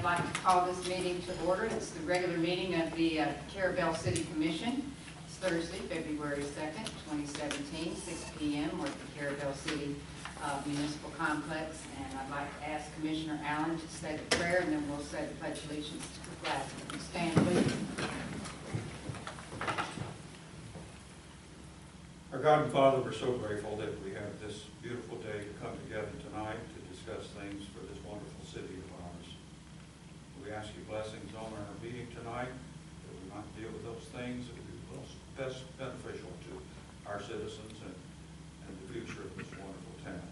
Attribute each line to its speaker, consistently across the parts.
Speaker 1: like to call this meeting to order. It's the regular meeting of the Carrabelle City Commission. It's Thursday, February 2nd, 2017, 6 p.m. We're at the Carrabelle City Municipal Complex. And I'd like to ask Commissioner Allen to say the prayer, and then we'll say the Pledge of Allegiance to the flag. Will you stand, please?
Speaker 2: Our God and Father, we're so grateful that we have this beautiful day to come together tonight to discuss things for this wonderful city of ours. We ask you blessings on our meeting tonight, that we might deal with those things that would be most best beneficial to our citizens and the future of this wonderful town.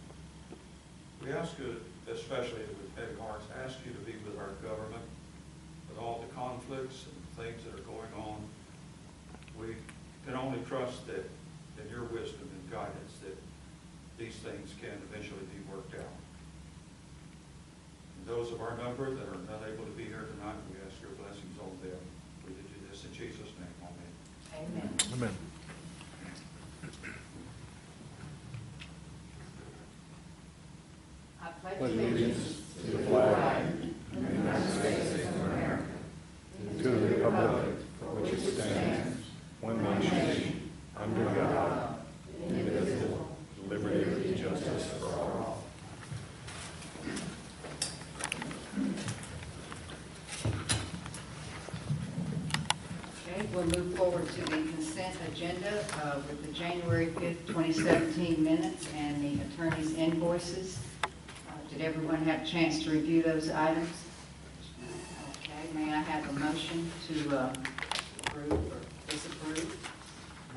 Speaker 2: We ask you, especially with heavy hearts, ask you to be with our government, with all the conflicts and things that are going on. We can only trust that in your wisdom and guidance that these things can eventually be worked out. And those of our number that are not able to be here tonight, we ask your blessings on them. We do this in Jesus' name. Amen.
Speaker 1: Amen.
Speaker 3: Amen.
Speaker 1: I pledge
Speaker 3: Allegiance to the flag of the United States of America, and to the republic for which it stands, one nation, under God, indivisible, with liberty and justice for all.
Speaker 1: Okay, we'll move forward to the consent agenda with the January 5th, 2017 minutes and the attorney's invoices. Did everyone have a chance to review those items? Okay, may I have a motion to approve or disapprove?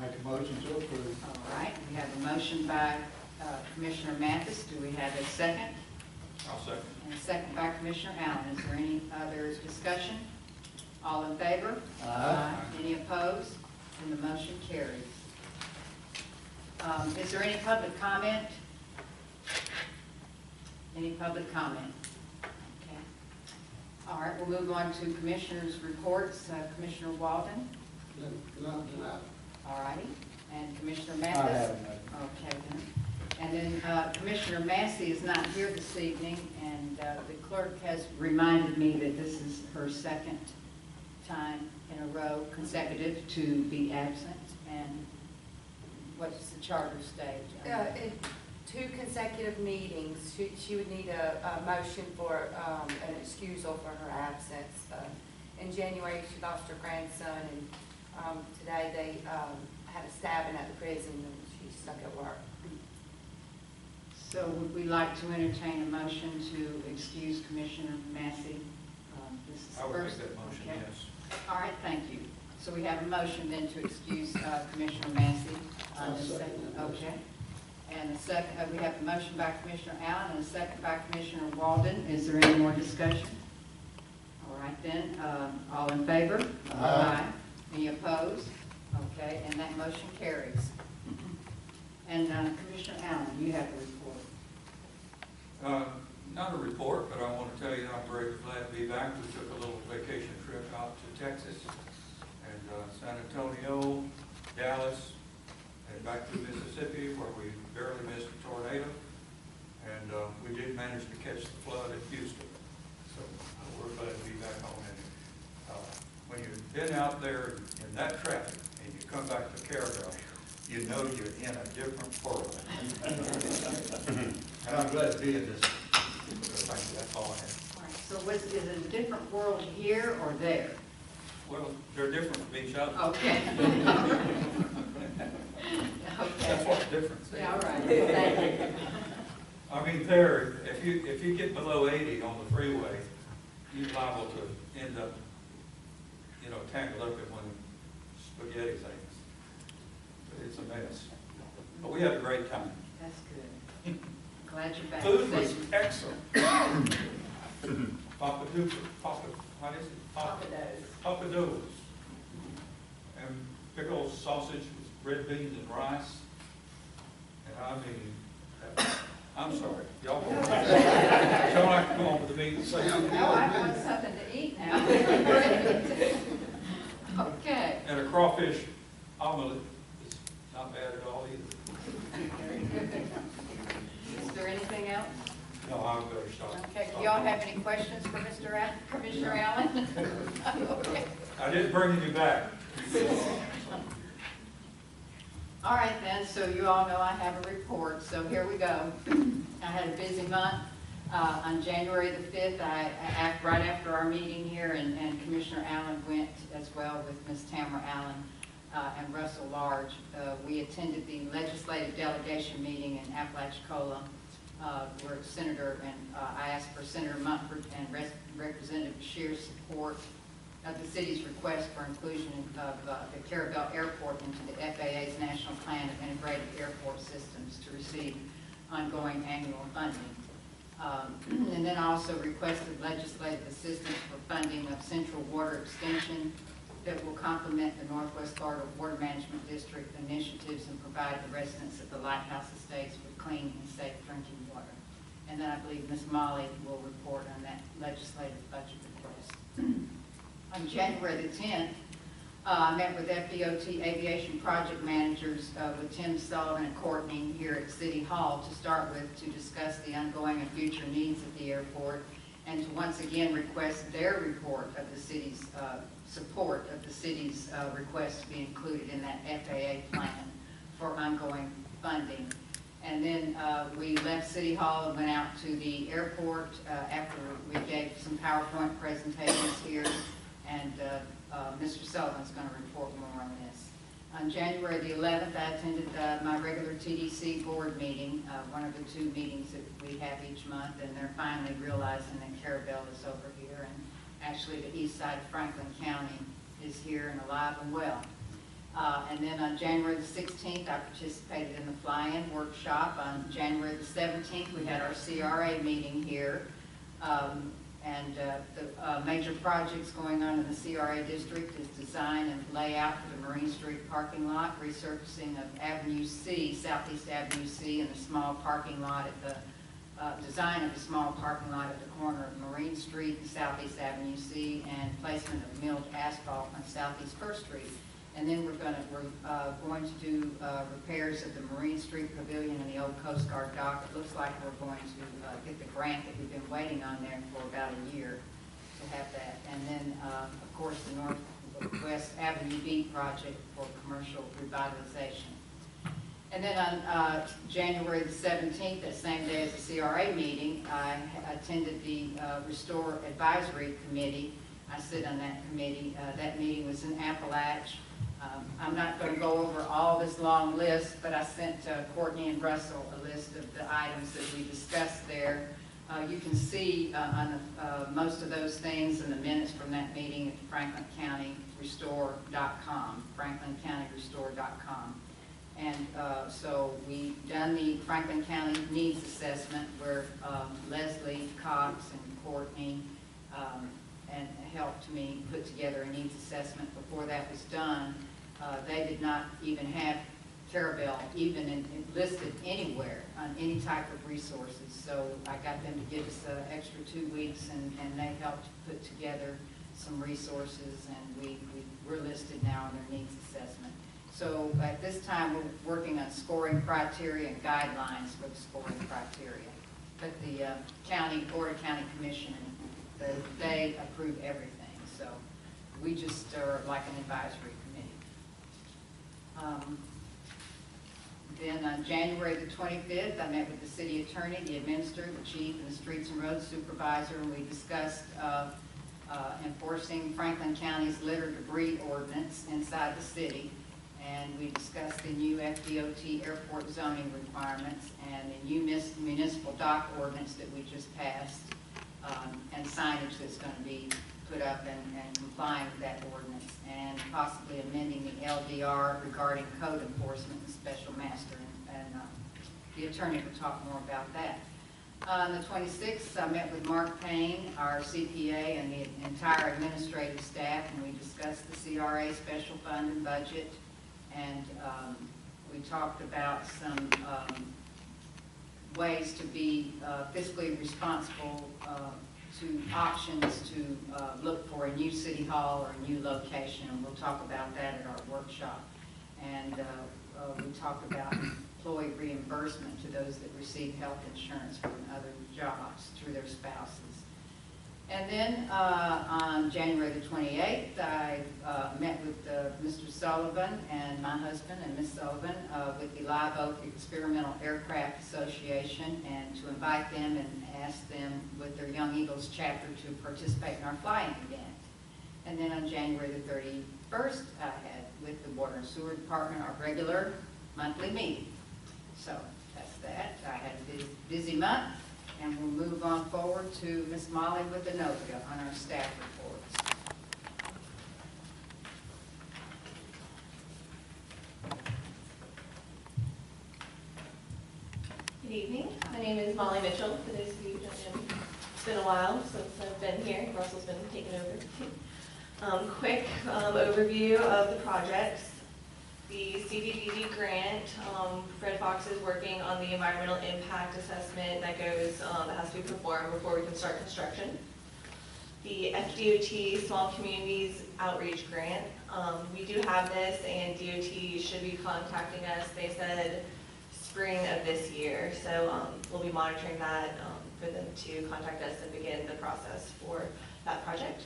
Speaker 4: Make a motion to approve.
Speaker 1: All right, we have a motion by Commissioner Mathis. Do we have a second?
Speaker 2: I'll second.
Speaker 1: And a second by Commissioner Allen. Is there any other discussion? All in favor?
Speaker 4: Aye.
Speaker 1: Any opposed? And the motion carries. Is there any public comment? Any public comment? Okay. All right, we'll move on to Commissioners' reports. Commissioner Walden?
Speaker 4: None tonight.
Speaker 1: All righty. And Commissioner
Speaker 4: I
Speaker 1: Mathis?
Speaker 4: have none.
Speaker 1: Okay, then. And then Commissioner Massey is not here this evening, and the clerk has reminded me that this is her second time in a row consecutive to be absent. And what's the charter state?
Speaker 5: In 2 consecutive meetings, she would need a motion for an excusal for her absence. In January, she lost her grandson, and today they had a stabbing at the prison, and she's stuck at work.
Speaker 1: So would we like to entertain a motion to excuse Commissioner Massey? This is
Speaker 2: I would make
Speaker 1: first.
Speaker 2: that motion,
Speaker 1: Okay.
Speaker 2: yes.
Speaker 1: All right, thank you. So we have a motion then to excuse Commissioner Massey.
Speaker 4: I'll
Speaker 1: The
Speaker 4: second that motion.
Speaker 1: Okay. And a second, we have a motion by Commissioner Allen and a second by Commissioner Walden. Is there any more discussion? All right then, all in favor?
Speaker 4: Aye.
Speaker 1: Any opposed? Okay, and that motion carries. And Commissioner Allen, you have a report.
Speaker 2: Not a report, but I want to tell you I'm very glad to be back. We took a little vacation trip out to Texas and San Antonio, Dallas, and back to Mississippi, where we barely missed a tornado. And we did manage to catch the flood at Houston. So we're glad to be back home. And when you've been out there in that traffic and you come back to Carrabelle, you know you're in a different world. And I'm glad to be in this. Thank you, that's all I have.
Speaker 1: All right, so is it a different world here or there?
Speaker 2: Well, they're different from each other.
Speaker 1: Okay.
Speaker 2: That's what the difference is.
Speaker 1: Yeah, all right, thank you.
Speaker 2: I mean, there, if you get below 80 on the freeway, you're liable to end up, tangled up in one spaghetti things. It's a mess. But we had a great time.
Speaker 1: That's good. Glad you're back.
Speaker 2: Food was excellent. Papa, what is it? Papados. And big old sausage with red beans and rice. And I mean, I'm sorry, y'all go back. Y'all like to come on with the meat.
Speaker 4: So you
Speaker 1: Now I want something to eat now. Okay.
Speaker 2: And a crawfish omelet is not bad at all either.
Speaker 1: Is there anything else?
Speaker 2: No, I'm better stop.
Speaker 1: Okay, Y'all have any questions for Commissioner Allen? Okay.
Speaker 2: I didn't bring you back.
Speaker 1: All right then, so you all know I have a report, so here we go. I had a busy month. On January the 5th, right after our meeting here, and Commissioner Allen went as well with Ms. Tamara Allen and Russell Large. We attended the legislative delegation meeting in Apalachicola, where Senator, and I asked for Senator Mumford and Representative Shear's support of the city's request for inclusion of the Carrabelle Airport into the FAA's National Plan of Integrated Airport Systems to receive ongoing annual funding. And then I also requested legislative assistance for funding of Central Water Extension that will complement the Northwest Florida Water Management District initiatives and provide the residents of the Lighthouse Estates with clean and safe drinking water. And then I believe Ms. Molly will report on that legislative budget request. On January the 10th, I met with FDOT Aviation project managers with Tim Sullivan and Courtney here at City Hall to start with, to discuss the ongoing and future needs of the airport, and to once again request their report of the city's support of the city's request to be included in that FAA plan for ongoing funding. And then we left City Hall and went out to the airport after we gave some PowerPoint presentations here, and Mr. Sullivan's going to report more on this. On January the 11th, I attended my regular TDC board meeting, one of the two meetings that we have each month, and they're finally realizing that Carrabelle is over here, and actually the east side of Franklin County is here and alive and well. And then on January the 16th, I participated in the fly-in workshop. On January the 17th, we had our CRA meeting here. The major projects going on in the CRA district is design and layout for the Marine Street parking lot, resurfacing of Avenue C, Southeast Avenue C, and the small parking lot at the design of a small parking lot at the corner of Marine Street and Southeast Avenue C, and placement of milled asphalt on Southeast First Street. And then we're going to do repairs of the Marine Street Pavilion and the old Coast Guard dock. It looks like we're going to get the grant that we've been waiting on there for about a year to have that. And then, of course, the Northwest Avenue B project for commercial revitalization. And then on January the 17th, that same day as the CRA meeting, I attended the Restore Advisory Committee. I sit on that committee. That meeting was in Appalachia. I'm not going to go over all this long list, but I sent Courtney and Russell a list of the items that we discussed there. You can see on most of those things in the minutes from that meeting at FranklinCountyRestore.com, FranklinCountyRestore.com. And so we've done the Franklin County Needs Assessment where Leslie, Cox, and Courtney and helped me put together a needs assessment. Before that was done, they did not even have Carrabelle even listed anywhere on any type of resources. So I got them to give us an extra 2 weeks, and they helped put together some resources, and we're listed now on their needs assessment. So at this time, we're working on scoring criteria and guidelines for the scoring criteria. But the Board of County Commission, they approve everything. So we just are like an advisory committee. Then on January the 25th, I met with the city attorney, the administrator, the chief, and the streets and roads supervisor, and we discussed enforcing Franklin County's litter debris ordinance inside the city. And we discussed the new FDOT airport zoning requirements and the new municipal dock ordinance that we just passed, and signage that's going to be put up and complying with that ordinance, and possibly amending the LDR regarding code enforcement and special master. And the attorney will talk more about that. On the 26th, I met with Mark Payne, our CPA, and the entire administrative staff, and we discussed the CRA special fund and budget. And we talked about some ways to be fiscally responsible, to options to look for a new city hall or a new location. And we'll talk about that at our workshop. And we talked about employee reimbursement to those that receive health insurance from other jobs through their spouses. And then on January the 28th, I met with Mr. Sullivan and my husband and Ms. Sullivan with the Live Oak Experimental Aircraft Association, and to invite them and ask them with their Young Eagles chapter to participate in our flying event. And then on January the 31st, I had with the Water and Sewer Department our regular monthly meeting. So that's that. I had a busy month. And we'll move on forward to Ms. Molly with Inovia on our staff reports.
Speaker 6: Good evening. My name is Molly Mitchell. For those of you who don't know me, it's been a while since I've been here. Russell's been taking over. Quick overview of the projects. The CDBG grant, Fred Fox is working on the environmental impact assessment that goes, that has to be performed before we can start construction. The FDOT Small Communities Outreach Grant, we do have this, and DOT should be contacting us. They said spring of this year, so we'll be monitoring that for them to contact us and begin the process for that project.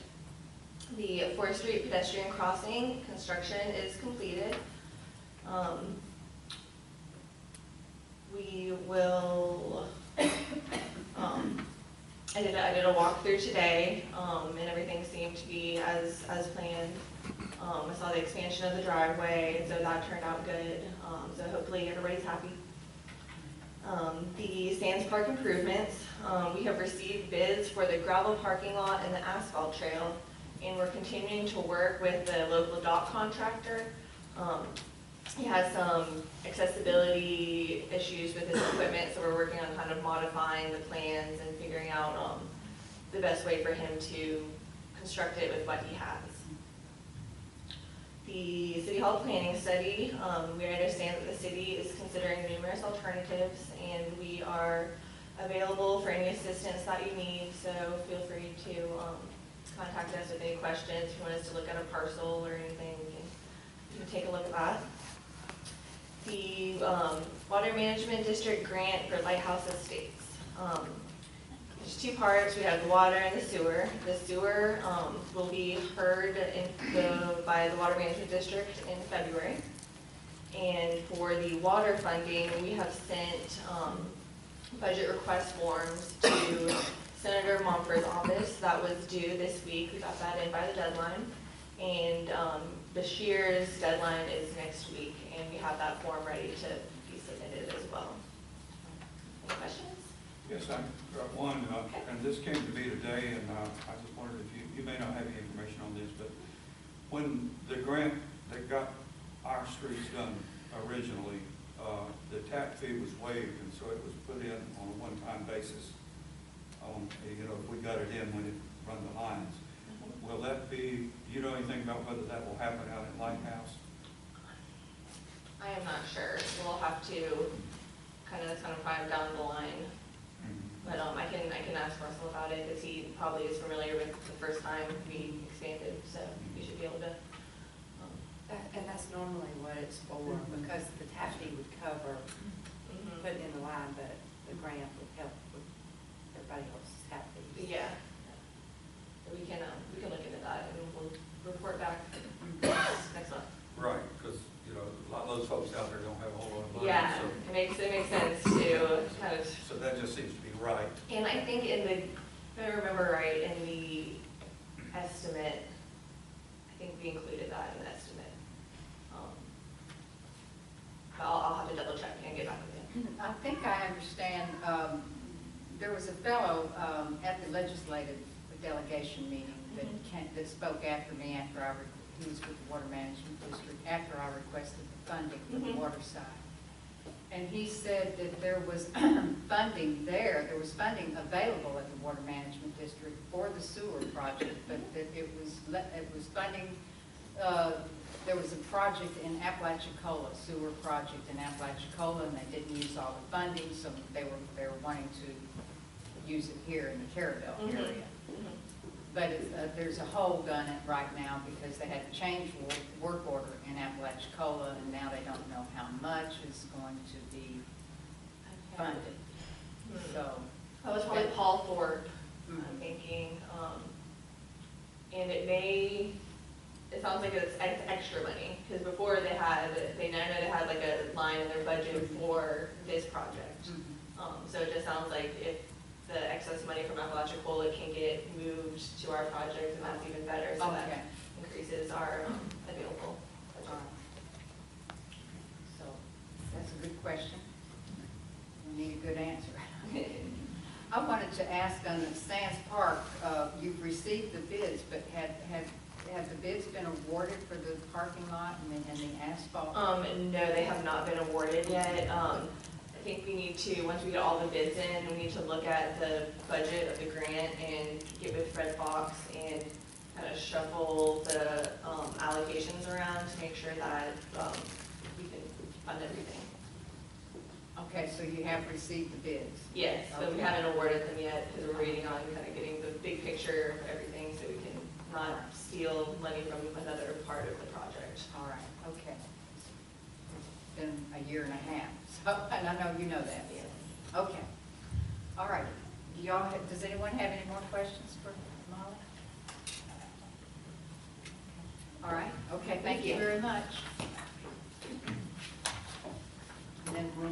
Speaker 6: The 4th Street pedestrian crossing construction is completed. We will, I did a walkthrough today, and everything seemed to be as planned. I saw the expansion of the driveway, and so that turned out good. So hopefully everybody's happy. The Sands Park improvements, we have received bids for the gravel parking lot and the asphalt trail, and we're continuing to work with the local dock contractor. He has some accessibility issues with his equipment, so we're working on kind of modifying the plans and figuring out the best way for him to construct it with what he has. The City Hall planning study, we understand that the city is considering numerous alternatives, and we are available for any assistance that you need, so feel free to contact us with any questions. If you want us to look at a parcel or anything, you can take a look at that. The Water Management District grant for Lighthouse Estates. There's 2 parts. We have the water and the sewer. The sewer will be heard by the Water Management District in February. And for the water funding, we have sent budget request forms to Senator Mumford's office. That was due this week. We got that in by the deadline. And Bashir's deadline is next week, and we have that form ready to be submitted as well. Any questions?
Speaker 2: Yes, I've got one, and this came to me today, and I just wondered if you may not have any information on this, but when the grant that got our streets done originally, the tap fee was waived, and so it was put in on a one-time basis. You know, if we got it in when it run the lines. Will that be, do you know anything about whether that will happen out at Lighthouse?
Speaker 6: I am not sure. We'll have to kind of find down the line. But I can ask Russell about it, because he probably is familiar with the first time we expanded, so we should be able to.
Speaker 5: And that's normally what it's for, because the tap fee would cover putting in the line, but the grant would help with everybody else's tap fees.
Speaker 6: Yeah. We can look into that, and we'll report back next month.
Speaker 2: Right, because, you know, a lot of those folks out there don't have a whole lot of money.
Speaker 6: Yeah,
Speaker 2: So,
Speaker 6: it makes sense to kind of.
Speaker 2: so that just seems to be right.
Speaker 6: And I think if I remember right, in the estimate, I think we included that in the estimate. But I'll have to double check and get back with you.
Speaker 1: I think I understand, there was a fellow at the legislative delegation meeting that spoke after me, he was with the Water Management District, after I requested the funding for the water side. And he said that there was funding was funding available at the Water Management District for the sewer project, but that it was funding, there was a project in Apalachicola, sewer project in Apalachicola, and they didn't use all the funding, so they were wanting to use it here in the Carrabelle area. But there's a hold on it right now because they had to change work order in Apalachicola, and now they don't know how much is going to be funded. So,
Speaker 6: I was probably Paul Thorpe, I'm
Speaker 1: Mhm.
Speaker 6: thinking, and it sounds like it's extra money, because before they know they had like a line in their budget for this project. So it just sounds like if the excess money from Apalachicola can get moved to our project, and that's even better, so
Speaker 1: Okay.
Speaker 6: that increases our available budget.
Speaker 1: All right. So, that's a good question. We need a good answer. I wanted to ask on the Sands Park, you've received the bids, but have the bids been awarded for the parking lot and the asphalt?
Speaker 6: No, they have not been awarded yet. I think we need to, once we get all the bids in, we need to look at the budget of the grant and get with Fred Fox and kind of shuffle the allocations around to make sure that we can fund everything.
Speaker 1: Okay, so you have received the bids?
Speaker 6: Yes, but we
Speaker 1: Okay.
Speaker 6: haven't awarded them yet because we're waiting on kind of getting the big picture of everything so we can not steal money from another part of the project.
Speaker 1: All right, okay. It's been a year and a half, so, and I know you know that.
Speaker 6: Yes.
Speaker 1: Okay. All right. Does anyone have any more questions for Molly? All right, okay, thank you very much. And then we'll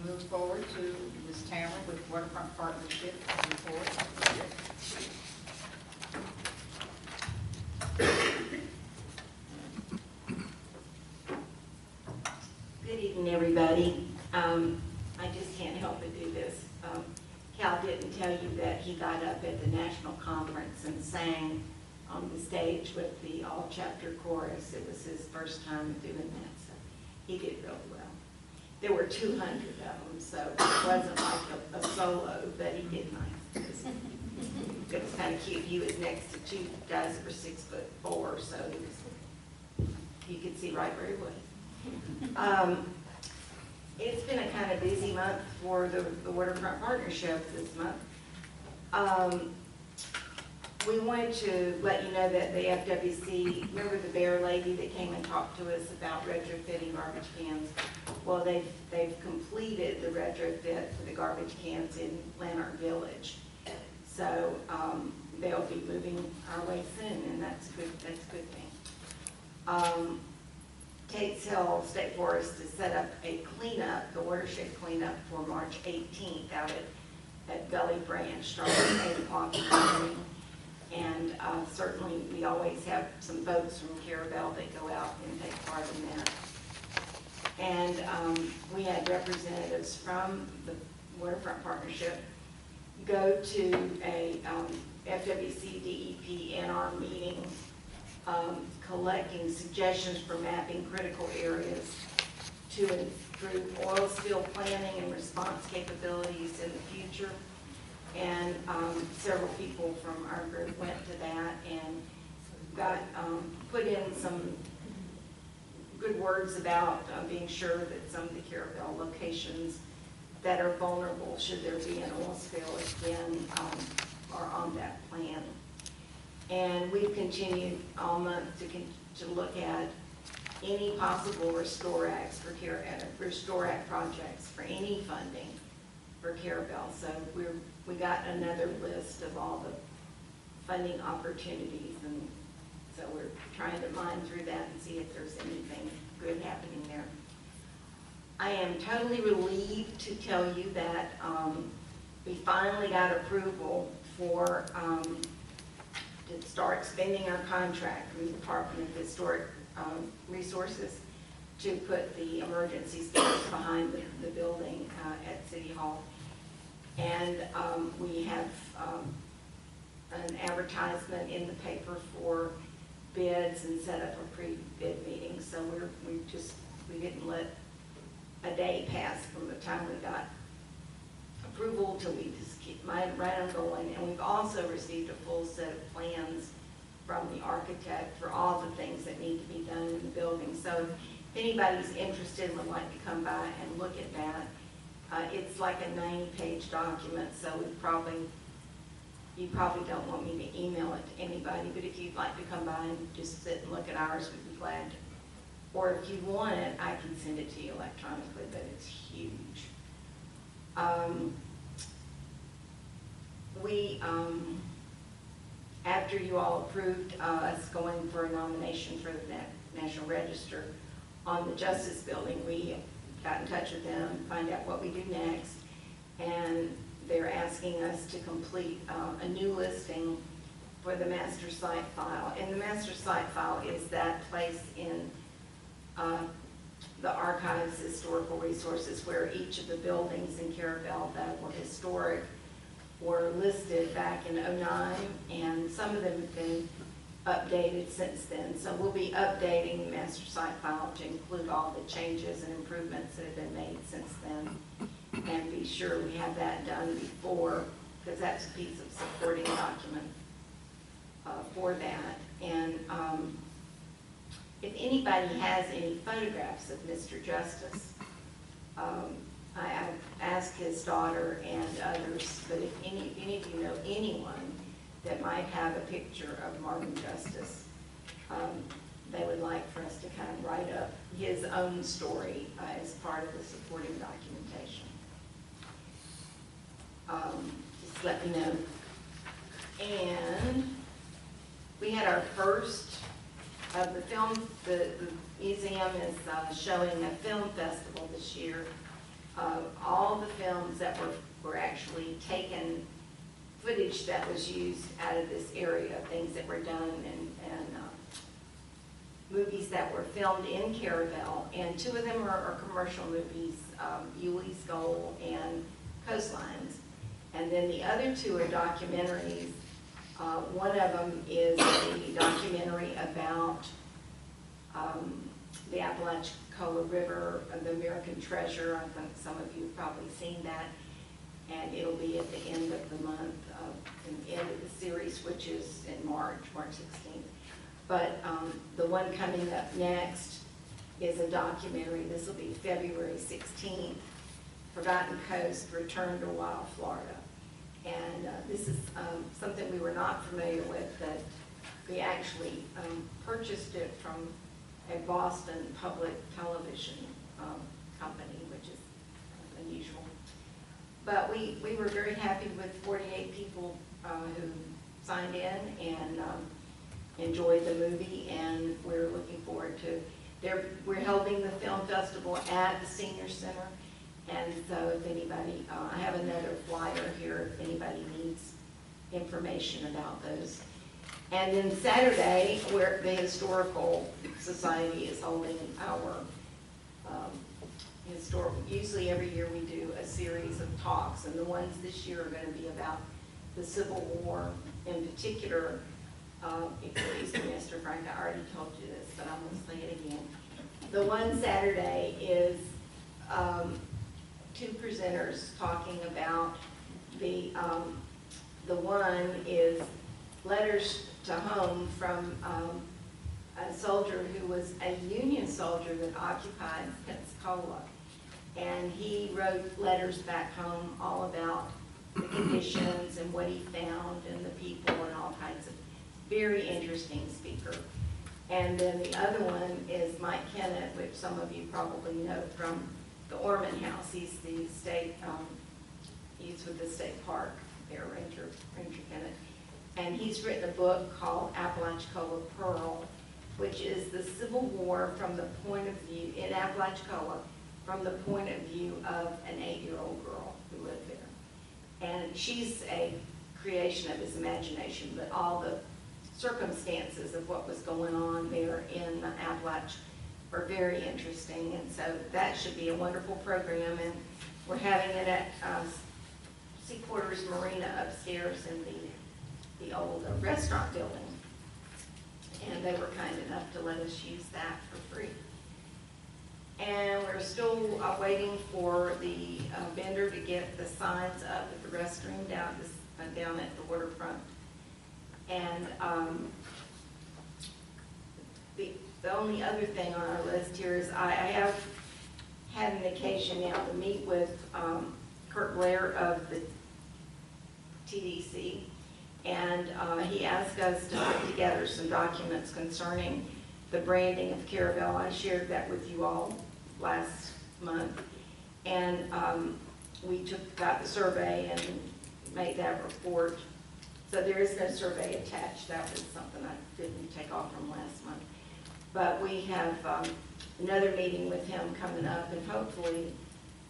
Speaker 1: move forward to Ms. Tamara with Waterfront Partnership report.
Speaker 7: Good evening, everybody. I just can't help but do this. Cal didn't tell you that he got up at the national conference and sang on the stage with the all-chapter chorus. It was his first time doing that, so he did really well. There were 200 of them, so it wasn't like a solo, but he did nice. It was kind of cute. He was next to two guys that were 6'4", so you could see right where he was. It's been a kind of busy month for the Waterfront Partnership this month. We wanted to let you know that the FWC, remember the bear lady that came and talked to us about retrofitting garbage cans? Well, they've completed the retrofit for the garbage cans in Lanark Village. So they'll be moving our way soon, and that's good. That's a good thing. Tate's Hill State Forest has set up a cleanup, the watershed cleanup for March 18th out at Gully Branch, starting at 8 o'clock in the morning. And certainly we always have some boats from Carrabelle that go out and take part in that. And we had representatives from the Waterfront Partnership go to a FWC DEP NR meeting, collecting suggestions for mapping critical areas to improve oil spill planning and response capabilities in the future. And several people from our group went to that and got put in some good words about being sure that some of the Carrabelle locations that are vulnerable should there be an oil spill again are on that plan. And we've continued all month to look at any possible Restore Act projects for any funding for Carrabelle. So we got another list of all the funding opportunities, and so we're trying to mine through that and see if there's anything good happening there. I am totally relieved to tell you that we finally got approval for to start spending our contract from the Department of Historic Resources to put the emergency stairs behind the building at City Hall. And we have an advertisement in the paper for bids and set up a pre-bid meeting. So we didn't let a day pass from the time we got approval till we just keep right on going. And we've also received a full set of plans from the architect for all the things that need to be done in the building. So if anybody's interested and would like to come by and look at that, it's like a 90-page document, so we probably you probably don't want me to email it to anybody, but if you'd like to come by and just sit and look at ours, we'd be glad to. Or if you want it, I can send it to you electronically, but it's huge. After you all approved us going for a nomination for the National Register on the Justice Building, we got in touch with them, find out what we do next, and they're asking us to complete a new listing for the master site file. And the master site file is that place in the archives, historical resources, where each of the buildings in Carrabelle that were historic were listed back in '09, and some of them have been updated since then. So we'll be updating the master site file to include all the changes and improvements that have been made since then, and be sure we have that done before, because that's a piece of supporting document for that. And if anybody has any photographs of Mr. Justice, I've asked his daughter and others, but if any of you know anyone that might have a picture of Marvin Justice, they would like for us to kind of write up his own story as part of the supporting documentation. Just let me know. And we had our first of the film, the museum is showing a film festival this year. All the films that were actually taken, footage that was used out of this area, things that were done, and movies that were filmed in Carrabelle, and two of them are commercial movies, Yuli's Goal and Coastlines. And then the other two are documentaries. One of them is a documentary about the Apalachicola River, the American Treasure. I think some of you have probably seen that. And it'll be at the end of the month, the end of the series, which is in March 16th. But the one coming up next is a documentary. This will be February 16th, Forgotten Coast, Return to Wild Florida. And this is something we were not familiar with, that we actually purchased it from a Boston public television company, which is unusual. But we were very happy with 48 people who signed in and enjoyed the movie, and we're looking forward to, we're holding the film festival at the Senior Center. And so if anybody, I have another flyer here if anybody needs information about those. And then Saturday, where the Historical Society is holding our usually every year we do a series of talks, and the ones this year are going to be about the Civil War in particular. Excuse me, Mr. Frank, I already told you this, but I'm going to say it again. The one Saturday is two presenters talking about the one is letters to home from a soldier who was a Union soldier that occupied Pensacola. And he wrote letters back home all about the conditions and what he found and the people and all kinds of very interesting speaker. And then the other one is Mike Kennett, which some of you probably know from the Orman House. He's the state, he's with the state park there, Ranger Kennett. And he's written a book called Apalachicola Pearl, which is the Civil War from the point of view, in Apalachicola, from the point of view of an 8-year-old girl who lived there. And she's a creation of his imagination, but all the circumstances of what was going on there in Appalachia are very interesting. And so that should be a wonderful program. And we're having it at Seaporters Marina upstairs in the old restaurant building. And they were kind enough to let us use that for free. And we're still waiting for the vendor to get the signs up at the restroom down at the waterfront. And the only other thing on our list here is I have had an occasion now to meet with Kurt Blair of the TDC, And he asked us to put together some documents concerning the branding of Carrabelle. I shared that with you all last month. And we got the survey and made that report. So there is no survey attached. That was something I didn't take off from last month. But we have another meeting with him coming up, and hopefully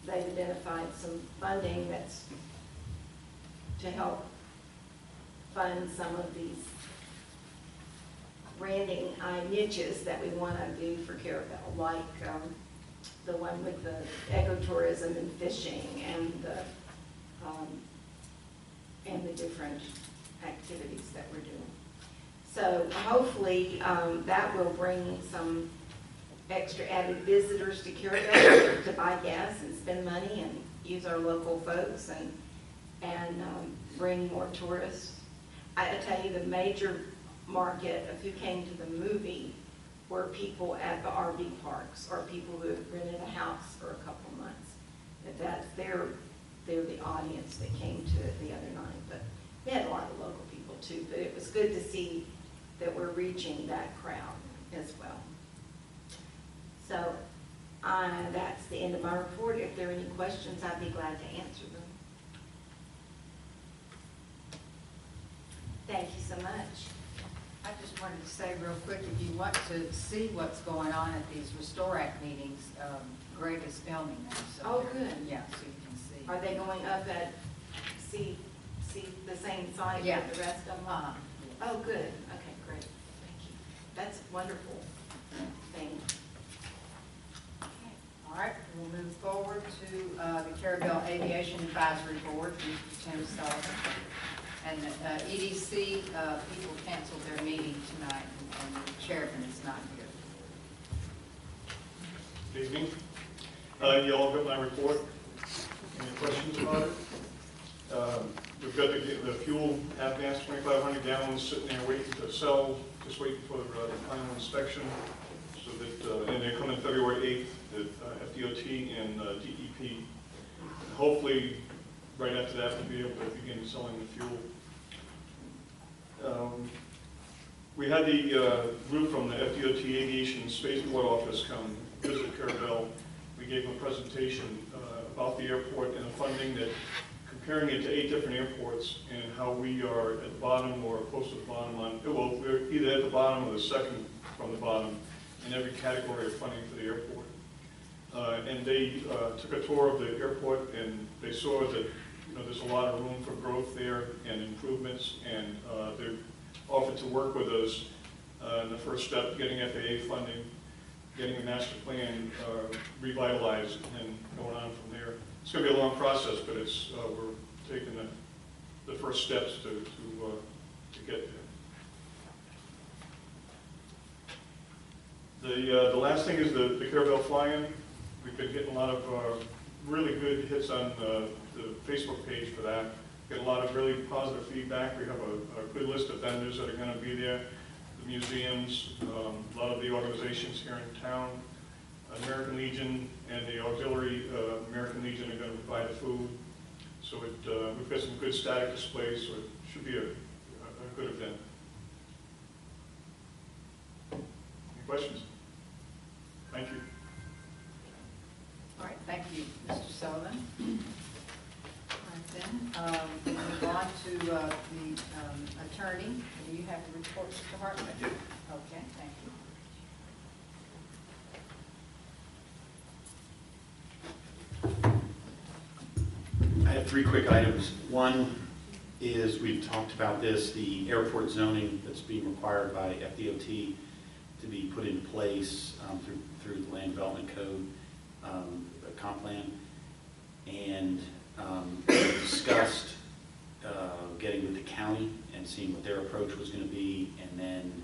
Speaker 7: they've identified some funding that's to help fund some of these branding niches that we want to do for Carrabelle, like the one with the ecotourism and fishing and the different activities that we're doing. So hopefully that will bring some extra added visitors to Carrabelle to buy gas and spend money and use our local folks and bring more tourists. I tell you, the major market of who came to the movie were people at the RV parks or people who have rented a house for a couple months. They're the audience that came to it the other night. But we had a lot of local people too, but it was good to see that we're reaching that crowd as well. So that's the end of my report. If there are any questions, I'd be glad to answer them. Thank you so much.
Speaker 1: I just wanted to say real quick, if you want to see what's going on at these Restore Act meetings, Greg is filming them. So
Speaker 7: Oh, good.
Speaker 1: Yeah, so you can see.
Speaker 7: Are they going up at see the same site
Speaker 1: Yeah.
Speaker 7: with the rest of them? Oh, good. Okay, great. Thank you. That's a wonderful thing.
Speaker 1: All right, we'll move forward to the Carrabelle Aviation Advisory Board, Mr. Tim Sullivan. And EDC, people canceled their meeting tonight, and the chairman is not here.
Speaker 3: Good evening. You all got my report. Any questions about it? We've got the fuel avgas 2,500 gallons sitting there waiting to sell, just waiting for the final inspection. So that, and they come in February 8th at FDOT and DEP. Hopefully, right after that, we'll be able to begin selling the fuel. We had the group from the FDOT Aviation Spaceport Office come visit Carrabelle. We gave them a presentation about the airport and the funding, that comparing it to 8 different airports and how we are at the bottom or close to the bottom on, well, we're either at the bottom or the second from the bottom in every category of funding for the airport. And they took a tour of the airport, and they saw that there's a lot of room for growth there and improvements, and they're offered to work with us in the first step, getting FAA funding, getting the master plan revitalized, and going on from there. It's going to be a long process, but it's we're taking the first steps to get there. The last thing is the Carrabelle fly-in. We've been getting a lot of really good hits on the Facebook page for that. Get a lot of really positive feedback. We have a good list of vendors that are going to be there. The museums, a lot of the organizations here in town, American Legion and the auxiliary American Legion are going to provide the food. So we've got some good static displays, so it should be a good event. Any questions? Thank you.
Speaker 1: All right, thank you, Mr. Sullivan. All right, then, we'll move on to the attorney. Do you have the report, Mr. Hartman?
Speaker 8: I do.
Speaker 1: Okay, thank you.
Speaker 8: I have 3 quick items. One is, we've talked about this, the airport zoning that's being required by FDOT to be put in place through the Land Development Code, the comp plan, and we discussed getting with the county and seeing what their approach was going to be, and then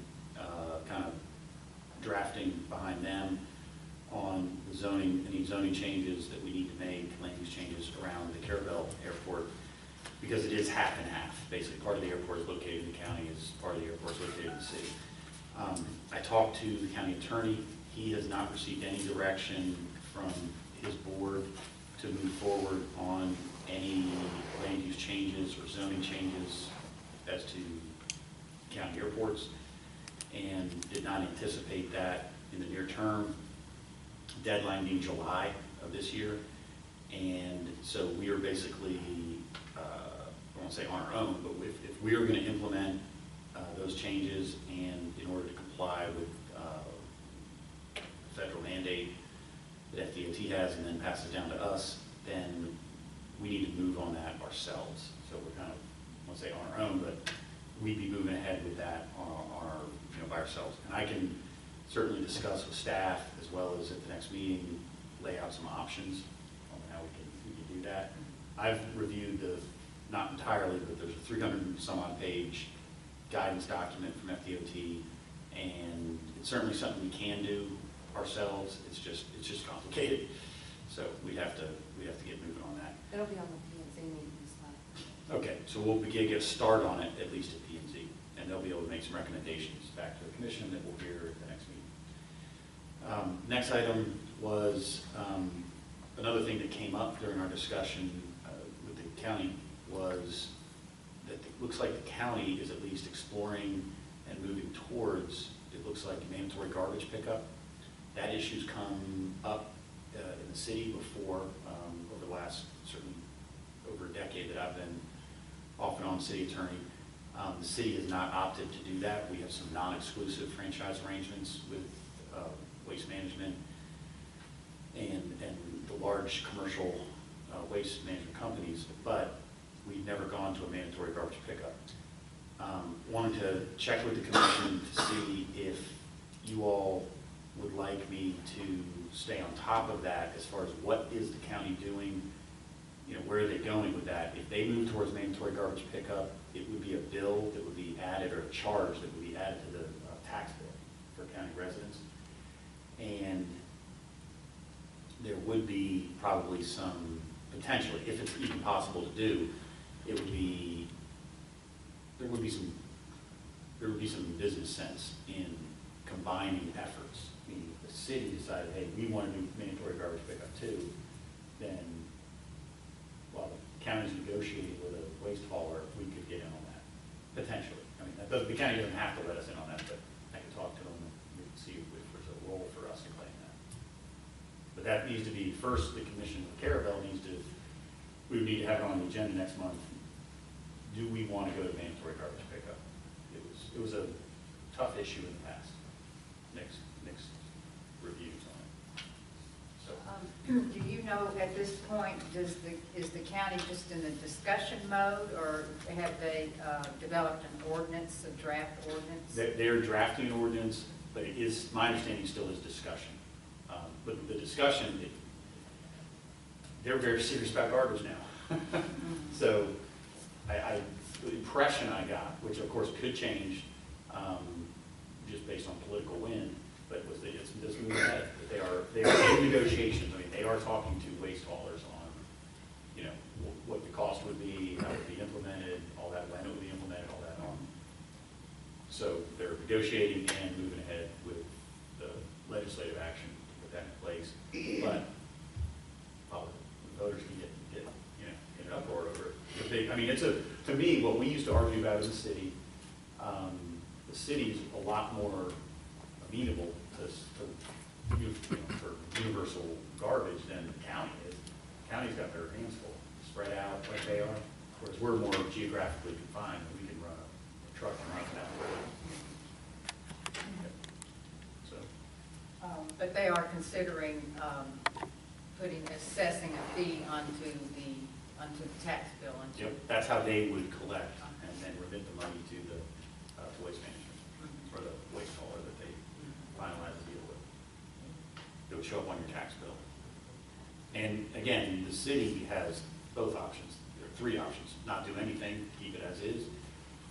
Speaker 8: kind of drafting behind them on the zoning, any zoning changes that we need to make, land use changes around the Carrabelle Airport, because it is half and half. Basically, part of the airport is located in the county, is part of the airport is located in the city. I talked to the county attorney. He has not received any direction from his board to move forward on any land use changes or zoning changes as to county airports and did not anticipate that in the near term, deadline being July of this year. And so we are basically, I won't say on our own, but if we are going to implement those changes and in order to comply with the federal mandate that FDOT has and then passes down to us, then we need to move on that ourselves. So we're kind of, I won't say on our own, but we'd be moving ahead with that on our, by ourselves. And I can certainly discuss with staff as well as at the next meeting, lay out some options on how we can do that. I've reviewed the, not entirely, but there's a 300 and some odd page guidance document from FDOT, and it's certainly something we can do ourselves. It's just complicated. So we have to get moving on that.
Speaker 5: It'll be on the P&Z meeting slide.
Speaker 8: Okay, so we'll get a start on it, at least at P&Z, and they'll be able to make some recommendations back to the commission that we'll hear at the next meeting. Next item was another thing that came up during our discussion with the county was that it looks like the county is at least exploring and moving towards, it looks like, mandatory garbage pickup. That issue's come up in the city before, over the last, certainly over a decade that I've been off and on city attorney. The city has not opted to do that. We have some non-exclusive franchise arrangements with waste management and the large commercial waste management companies, but we've never gone to a mandatory garbage pickup. Wanted to check with the commission to see if you all would like me to stay on top of that as far as what is the county doing, where are they going with that. If they move towards mandatory garbage pickup, it would be a bill that would be added, or a charge that would be added to the tax bill for county residents. And there would be probably some, potentially, if it's even possible to do, there would be some business sense in combining efforts. I mean, if the city decided, hey, we want to do mandatory garbage pickup too, then while the county's negotiating with a waste hauler, we could get in on that, potentially. I mean, the county doesn't have to let us in on that, but I can talk to them and we can see if there's a role for us in playing that. But that needs to be, first, the commission with Carrabelle needs to, we would need to have it on the agenda next month. Do we want to go to mandatory garbage pickup? It was a tough issue in the past. Next reviews on it. So.
Speaker 1: Do you know at this point, is the county just in the discussion mode, or have they developed an ordinance, a draft ordinance?
Speaker 8: They're drafting an ordinance, but it is, my understanding still is discussion. But the discussion, they're very serious about garbage now. So the impression I got, which of course could change just based on political wind, but was that it's moving ahead. That they are in negotiations. I mean, they are talking to waste haulers on, what the cost would be, how it would be implemented, all that, when it would be implemented, all that on. So they're negotiating and moving ahead with the legislative action to put that in place. But voters can get in an uproar over it. I mean, to me, what we used to argue about in the city, the city's a lot more amenable for universal garbage than the county is. The county's got their hands full, spread out like they are, whereas we're more geographically confined, and we can run a truck and run it that way. So.
Speaker 1: But they are considering assessing a fee onto the tax bill.
Speaker 8: Yep, that's how they would collect and then remit the money to the waste management or the waste hauler that they finalize the deal with. It would show up on your tax bill. And again, the city has both options. There are three options: not do anything, keep it as is.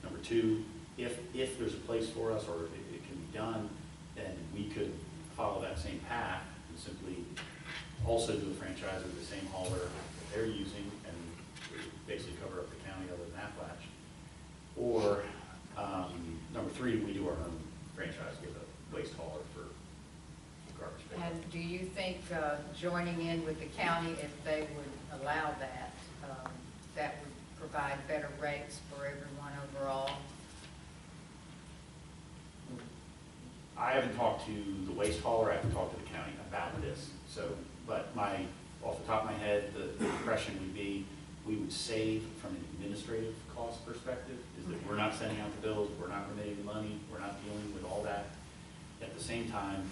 Speaker 8: Number two, if there's a place for us or if it can be done, then we could follow that same path and simply also do a franchise with the same hauler that they're using and basically cover up the county other than Appalachia. Or number three, we do our own franchise with a waste hauler for garbage pickup.
Speaker 1: And do you think joining in with the county, if they would allow that, that would provide better rates for everyone overall?
Speaker 8: haven't talked to the waste hauler, I haven't talked to the county about this, so, but off the top of my head, the impression would be, we would save from an administrative cost perspective, is that we're not sending out the bills, we're not remitting the money, we're not dealing with all that. At the same time,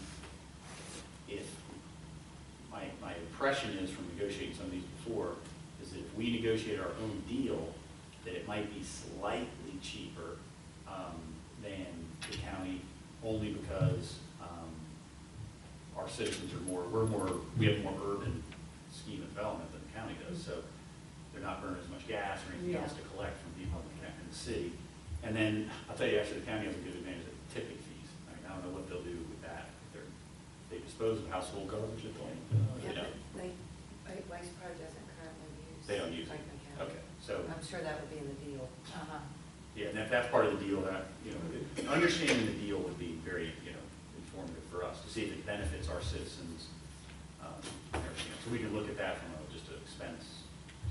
Speaker 8: if, my impression is from negotiating some of these before, is that if we negotiate our own deal, that it might be slightly cheaper than the county, only because our citizens are we have more urban scheme of development than the county does, so they're not burning as much gas or anything else to collect from people in the city. And then, I'll tell you, actually, the county has a good advantage of tipping fees. I mean, I don't know what they'll do with that. If they dispose of household garbage at the end, you know.
Speaker 5: Waste Pro doesn't currently use.
Speaker 8: They don't use it.
Speaker 5: Franklin County.
Speaker 8: Okay, so,
Speaker 5: I'm sure that would be in the deal.
Speaker 8: yeah, and that's part of the deal that, you know, understanding the deal would be very, you know, informative for us to see if it benefits our citizens. And everything else. So we can look at that from just an expense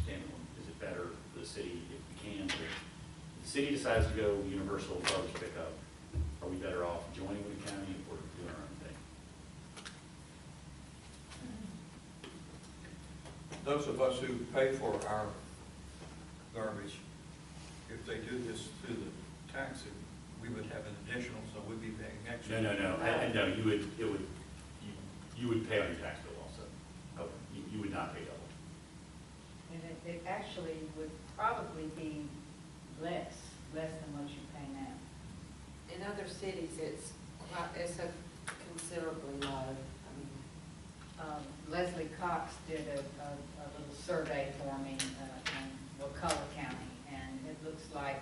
Speaker 8: standpoint. Is it better for the city if we can? If the city decides to go universal garbage pickup, are we better off joining with the county or doing our own thing?
Speaker 2: Those of us who pay for our garbage, if they do this through the tax, we would have an additional, so we'd be paying extra.
Speaker 8: No. No, you would pay on your tax bill also. Oh, you would not pay double.
Speaker 1: And it actually would probably be less than what you pay now.
Speaker 5: In other cities, it's a considerably low.
Speaker 1: Leslie Cox did a little survey for me in Wakulla County, and it looks like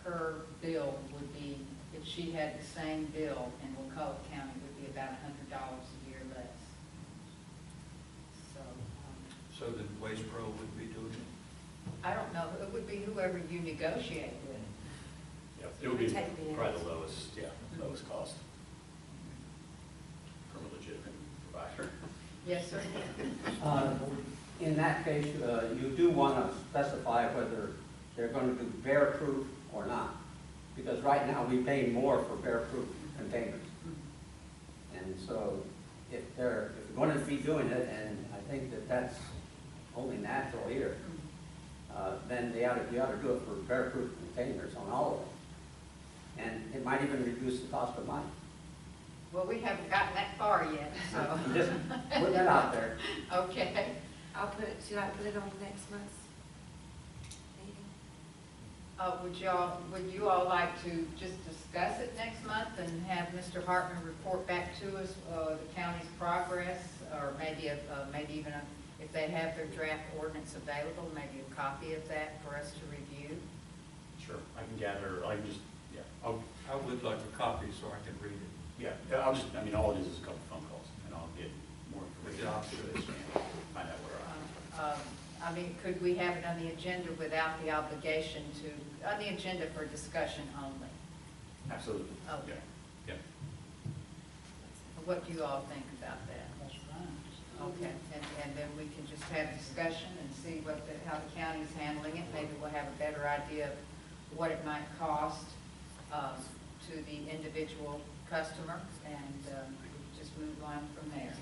Speaker 1: her bill would be, if she had the same bill in Wakulla County, would be about $100 a year less. So,
Speaker 2: So then Waste Pro would be doing it?
Speaker 1: I don't know, it would be whoever you negotiate with.
Speaker 8: Yeah, it would be
Speaker 5: Take the
Speaker 8: probably the lowest cost from a legitimate provider.
Speaker 1: Yes, sir.
Speaker 9: In that case, you do want to specify whether they're going to do bear-proof or not. Because right now, we pay more for bear-proof containers. And so if they're going to be doing it, and I think that that's only natural here, then you ought to do it for bear-proof containers on all of them. And it might even reduce the cost of money.
Speaker 1: Well, we haven't gotten that far yet, so.
Speaker 9: Just put that out there.
Speaker 1: Okay.
Speaker 5: Should I put it on next month's meeting?
Speaker 1: Would you all like to just discuss it next month and have Mr. Hartman report back to us the county's progress, or maybe even if they have their draft ordinance available, maybe a copy of that for us to review?
Speaker 8: Sure, I
Speaker 2: would like a copy so I can read it.
Speaker 8: all it is a couple phone calls, and I'll get more information after this, and find out where I'm at.
Speaker 1: Could we have it on the agenda without the obligation on the agenda for discussion only?
Speaker 8: Absolutely.
Speaker 1: Okay.
Speaker 8: Yeah.
Speaker 1: What do you all think about that?
Speaker 4: That's fine.
Speaker 1: Okay, and then we can just have discussion and see how the county's handling it. Maybe we'll have a better idea of what it might cost to the individual customer, and just move on from there.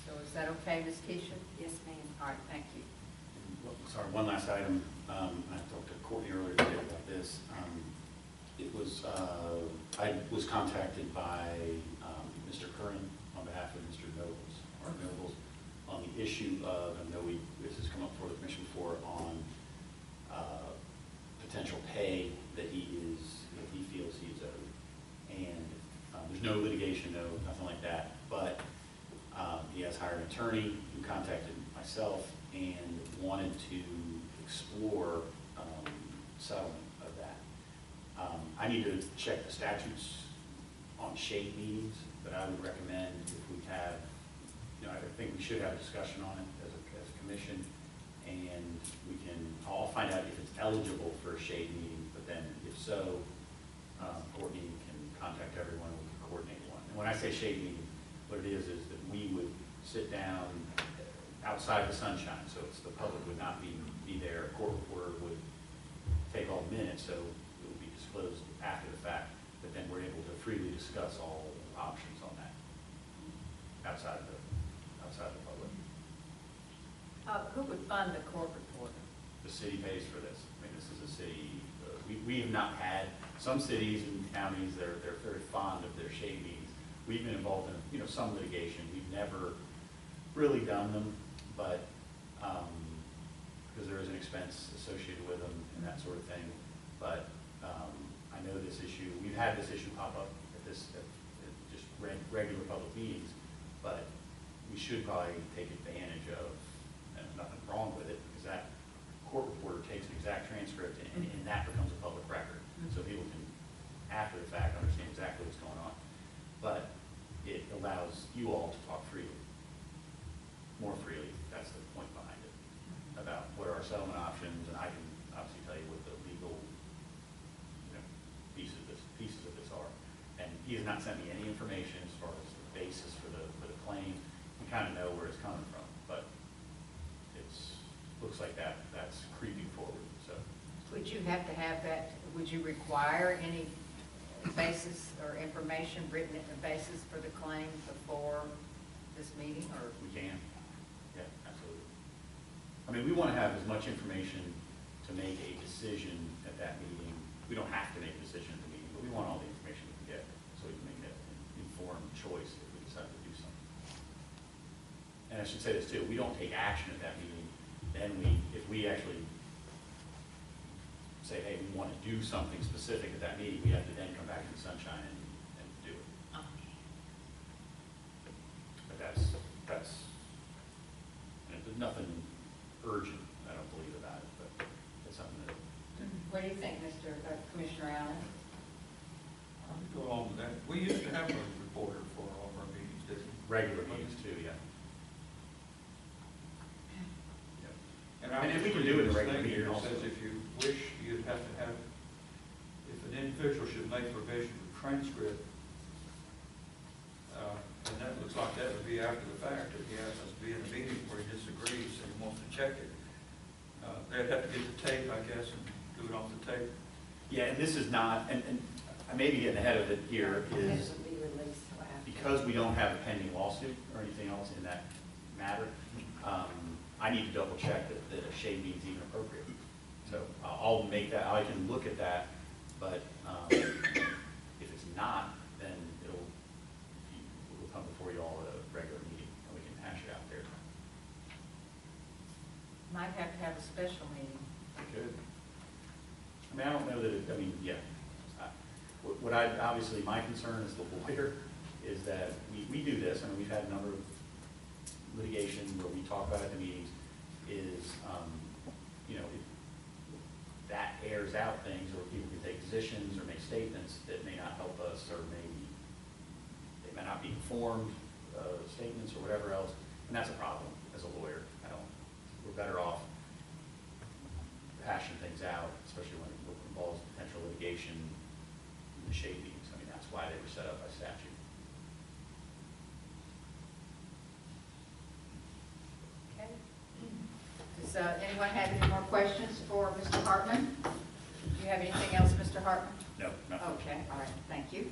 Speaker 1: So is that okay, Ms. Keisha?
Speaker 5: Yes, ma'am.
Speaker 1: All right, thank you.
Speaker 8: Sorry, one last item. I talked to Courtney earlier today about this. I was contacted by Mr. Curran on behalf of Mr. Nobles, on the issue of, I know this has come up for the commission before, on potential pay that he feels he's owed. And there's no litigation, nothing like that, but he has hired an attorney who contacted myself and wanted to explore settlement of that. I need to check the statutes on shade meetings, but I would recommend if we have, I think we should have a discussion on it as a commission, and I'll find out if it's eligible for a shade meeting, but then if so, Courtney can contact everyone, we can coordinate one. And when I say shade meeting, what it is that we would sit down outside the sunshine, so the public would not be there. A court reporter would take all the minutes, so it would be disclosed after the fact. but then we're able to freely discuss all options on that outside the public.
Speaker 1: Who would fund the court reporter?
Speaker 8: The city pays for this. I mean, this is a city, we have not had, some cities and counties, they're very fond of their shade meetings. We've been involved in, you know, some litigation. We've never really done them, but, because there is an expense associated with them and that sort of thing. But I know this issue, we've had this issue pop up at just regular public meetings, but we should probably take advantage of, and there's nothing wrong with it, because that court reporter takes an exact transcript and that becomes a public record. So people can, after the fact, understand exactly what's going on. But it allows you all to talk freely, more freely. That's the point behind it, about what are our settlement options, and I can obviously tell you what the legal, you know, pieces of this are. And he has not sent me any information as far as the basis for the claim. We kind of know where it's coming from, but looks like that's creeping forward. So,
Speaker 1: Would you have to have that, would you require any basis or information, written basis for the claim before this meeting, or?
Speaker 8: we can, yeah, absolutely. I mean, we want to have as much information to make a decision at that meeting. We don't have to make a decision at the meeting, but we want all the information we can get so we can make an informed choice if we decide to do something. And I should say this too, we don't take action at that meeting. Then if we actually say, hey, we want to do something specific at that meeting, we have to then come back in the sunshine and do it. But that's, and there's nothing urgent, I don't believe, about it, but it's something that.
Speaker 1: What do you think, Commissioner Allen?
Speaker 2: I'll go along with that. We used to have a reporter for all of our meetings, didn't we?
Speaker 8: Regular meetings too, yeah.
Speaker 2: And
Speaker 8: if we can do it in a regular
Speaker 2: meeting,
Speaker 8: meeting
Speaker 2: it
Speaker 8: also.
Speaker 2: says if you wish, you'd have to have, if an individual should make provision for transcript, and that looks like that would be after the fact, if he happens to be in a meeting where he disagrees and he wants to check it. They'd have to get the tape, I guess, and do it off the tape.
Speaker 8: Yeah, and this is not, and I may be getting ahead of it here,
Speaker 1: This
Speaker 8: is
Speaker 1: will be released till after.
Speaker 8: because we don't have a pending lawsuit or anything else in that matter, I need to double check that a shade means even appropriate. So I'll make that, I can look at that, but if it's not, then it'll come before you all at a regular meeting and we can hash it out there.
Speaker 1: Might have to have a special meeting.
Speaker 8: Good. I mean, I don't know that it, I mean, yeah. What I, obviously my concern as the lawyer is that we do this, I mean, we've had a number of litigation where we talk about at the meetings is, you know, that airs out things, or people can take positions or make statements that may not help us, or maybe they may not be informed statements or whatever else, and that's a problem as a lawyer. We're better off hashing things out, especially when it involves potential litigation in the shade meetings. I mean, that's why they were set up by statute.
Speaker 1: Okay. Does anyone have any more questions for Mr. Hartman? Do you have anything else, Mr. Hartman?
Speaker 8: No, nothing.
Speaker 1: Okay, all right, thank you.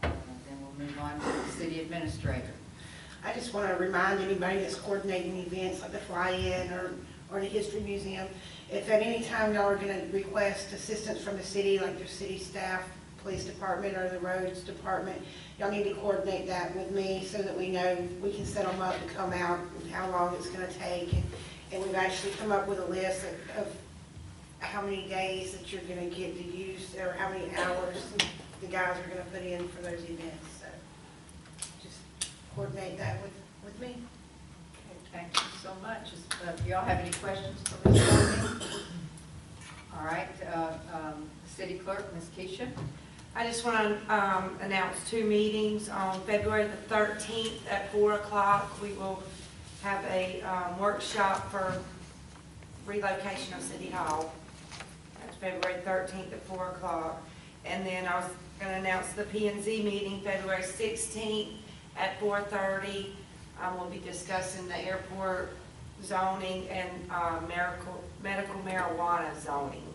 Speaker 1: And then we'll move on to the city administrator.
Speaker 10: I just want to remind anybody that's coordinating events like the fly-in or the History Museum, if at any time y'all are going to request assistance from the city, like your city staff, police department, or the roads department, y'all need to coordinate that with me so that we know we can set them up to come out and how long it's going to take. And we've actually come up with a list of how many days that you're going to get to use, or how many hours the guys are going to put in for those events. So just coordinate that with me.
Speaker 1: Okay, thank you so much. Do y'all have any questions for Ms. Hartman? All right, city clerk, Ms. Keisha.
Speaker 5: I just want to announce 2 meetings. On February the 13th at 4 o'clock, we will have a workshop for relocation of City Hall. That's February 13th at 4 o'clock. And then I was going to announce the P&Z meeting February 16th at 4:30. We'll be discussing the airport zoning and medical marijuana zoning.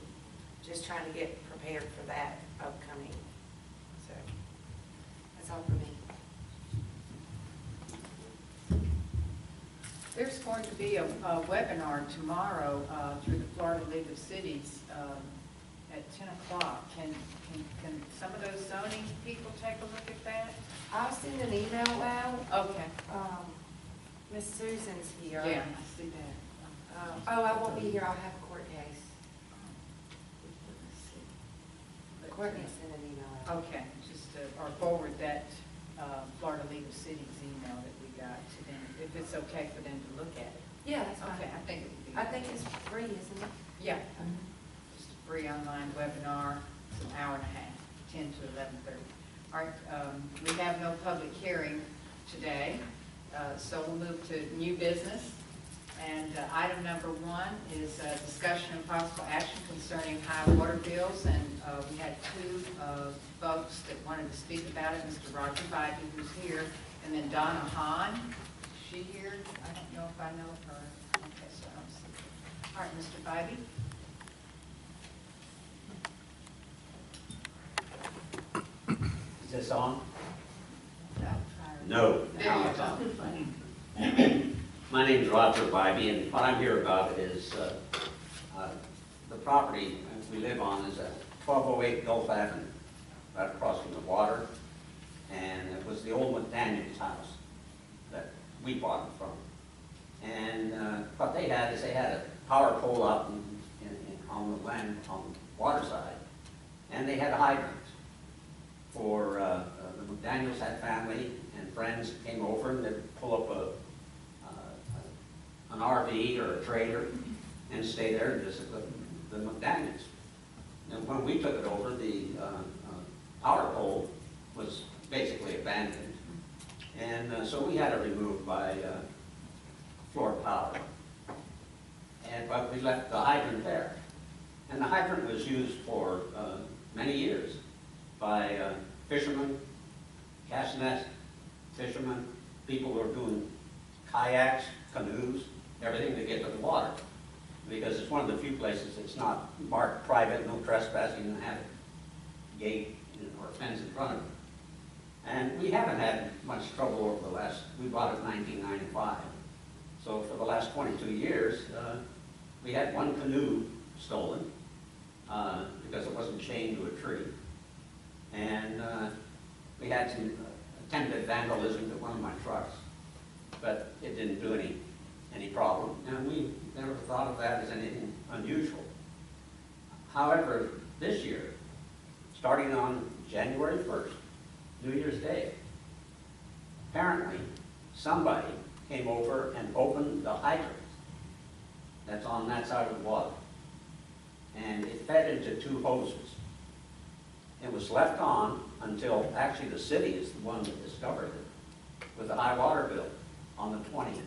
Speaker 5: Just trying to get prepared for that upcoming. So That's all for me.
Speaker 1: There's going to be a webinar tomorrow through the Florida League of Cities at 10 o'clock. Can some of those zoning people take a look at that?
Speaker 5: I'll send an email out.
Speaker 1: Okay.
Speaker 5: Miss Susan's here.
Speaker 1: Yeah, I see that.
Speaker 5: Oh, I won't be here. I'll have a court case. Courtney sent an email out.
Speaker 1: Okay, just, or forward that Florida League of Cities email that we got to them, if it's okay for them to look at it.
Speaker 5: Yeah, that's fine.
Speaker 1: Okay, I think it would be.
Speaker 5: I think it's free, isn't it?
Speaker 1: Yeah, just a free online webinar, it's an hour and a half, 10 to 11:30. All right, we have no public hearing today, so we'll move to new business. And item number 1 is discussion and possible action concerning high water bills. And we had 2 folks that wanted to speak about it, Mr. Roger Bybee, who's here, and then Donna Hahn. Is she here? I don't know if I know her. Okay, so I don't see her. All right, Mr. Bybee.
Speaker 9: Is this on?
Speaker 1: No.
Speaker 9: No.
Speaker 1: There you go.
Speaker 9: My name's Roger Bybee, and what I'm here about is the property we live on is at 1208 Gulf Avenue, right across from the water. And it was the old McDaniel's house that we bought it from. And what they had is they had a power pole up on the land, on the water side, and they had hydrants for the McDaniel's had family and friends that came over, and they'd pull up an RV or a trailer and stay there and visit the McDaniel's. And when we took it over, the power pole was basically abandoned. And so we had it removed by Florida Power. But we left the hydrant there. And the hydrant was used for many years by fishermen, cast net fishermen, people who are doing kayaks, canoes, everything to get to the water. Because it's one of the few places that's not marked private, no trespassing, and have a gate or a fence in front of it. And we haven't had much trouble over the last, we bought it in 1995. So for the last 22 years, we had one canoe stolen because it wasn't chained to a tree. And we had some attempted vandalism to one of my trucks, but it didn't do any problem. And we never thought of that as anything unusual. However, this year, starting on January 1st, New Year's Day, apparently somebody came over and opened the hydrant that's on that side of the water. And it fed into 2 hoses. It was left on until, actually the city is the one that discovered it, with a high water bill on the 20th.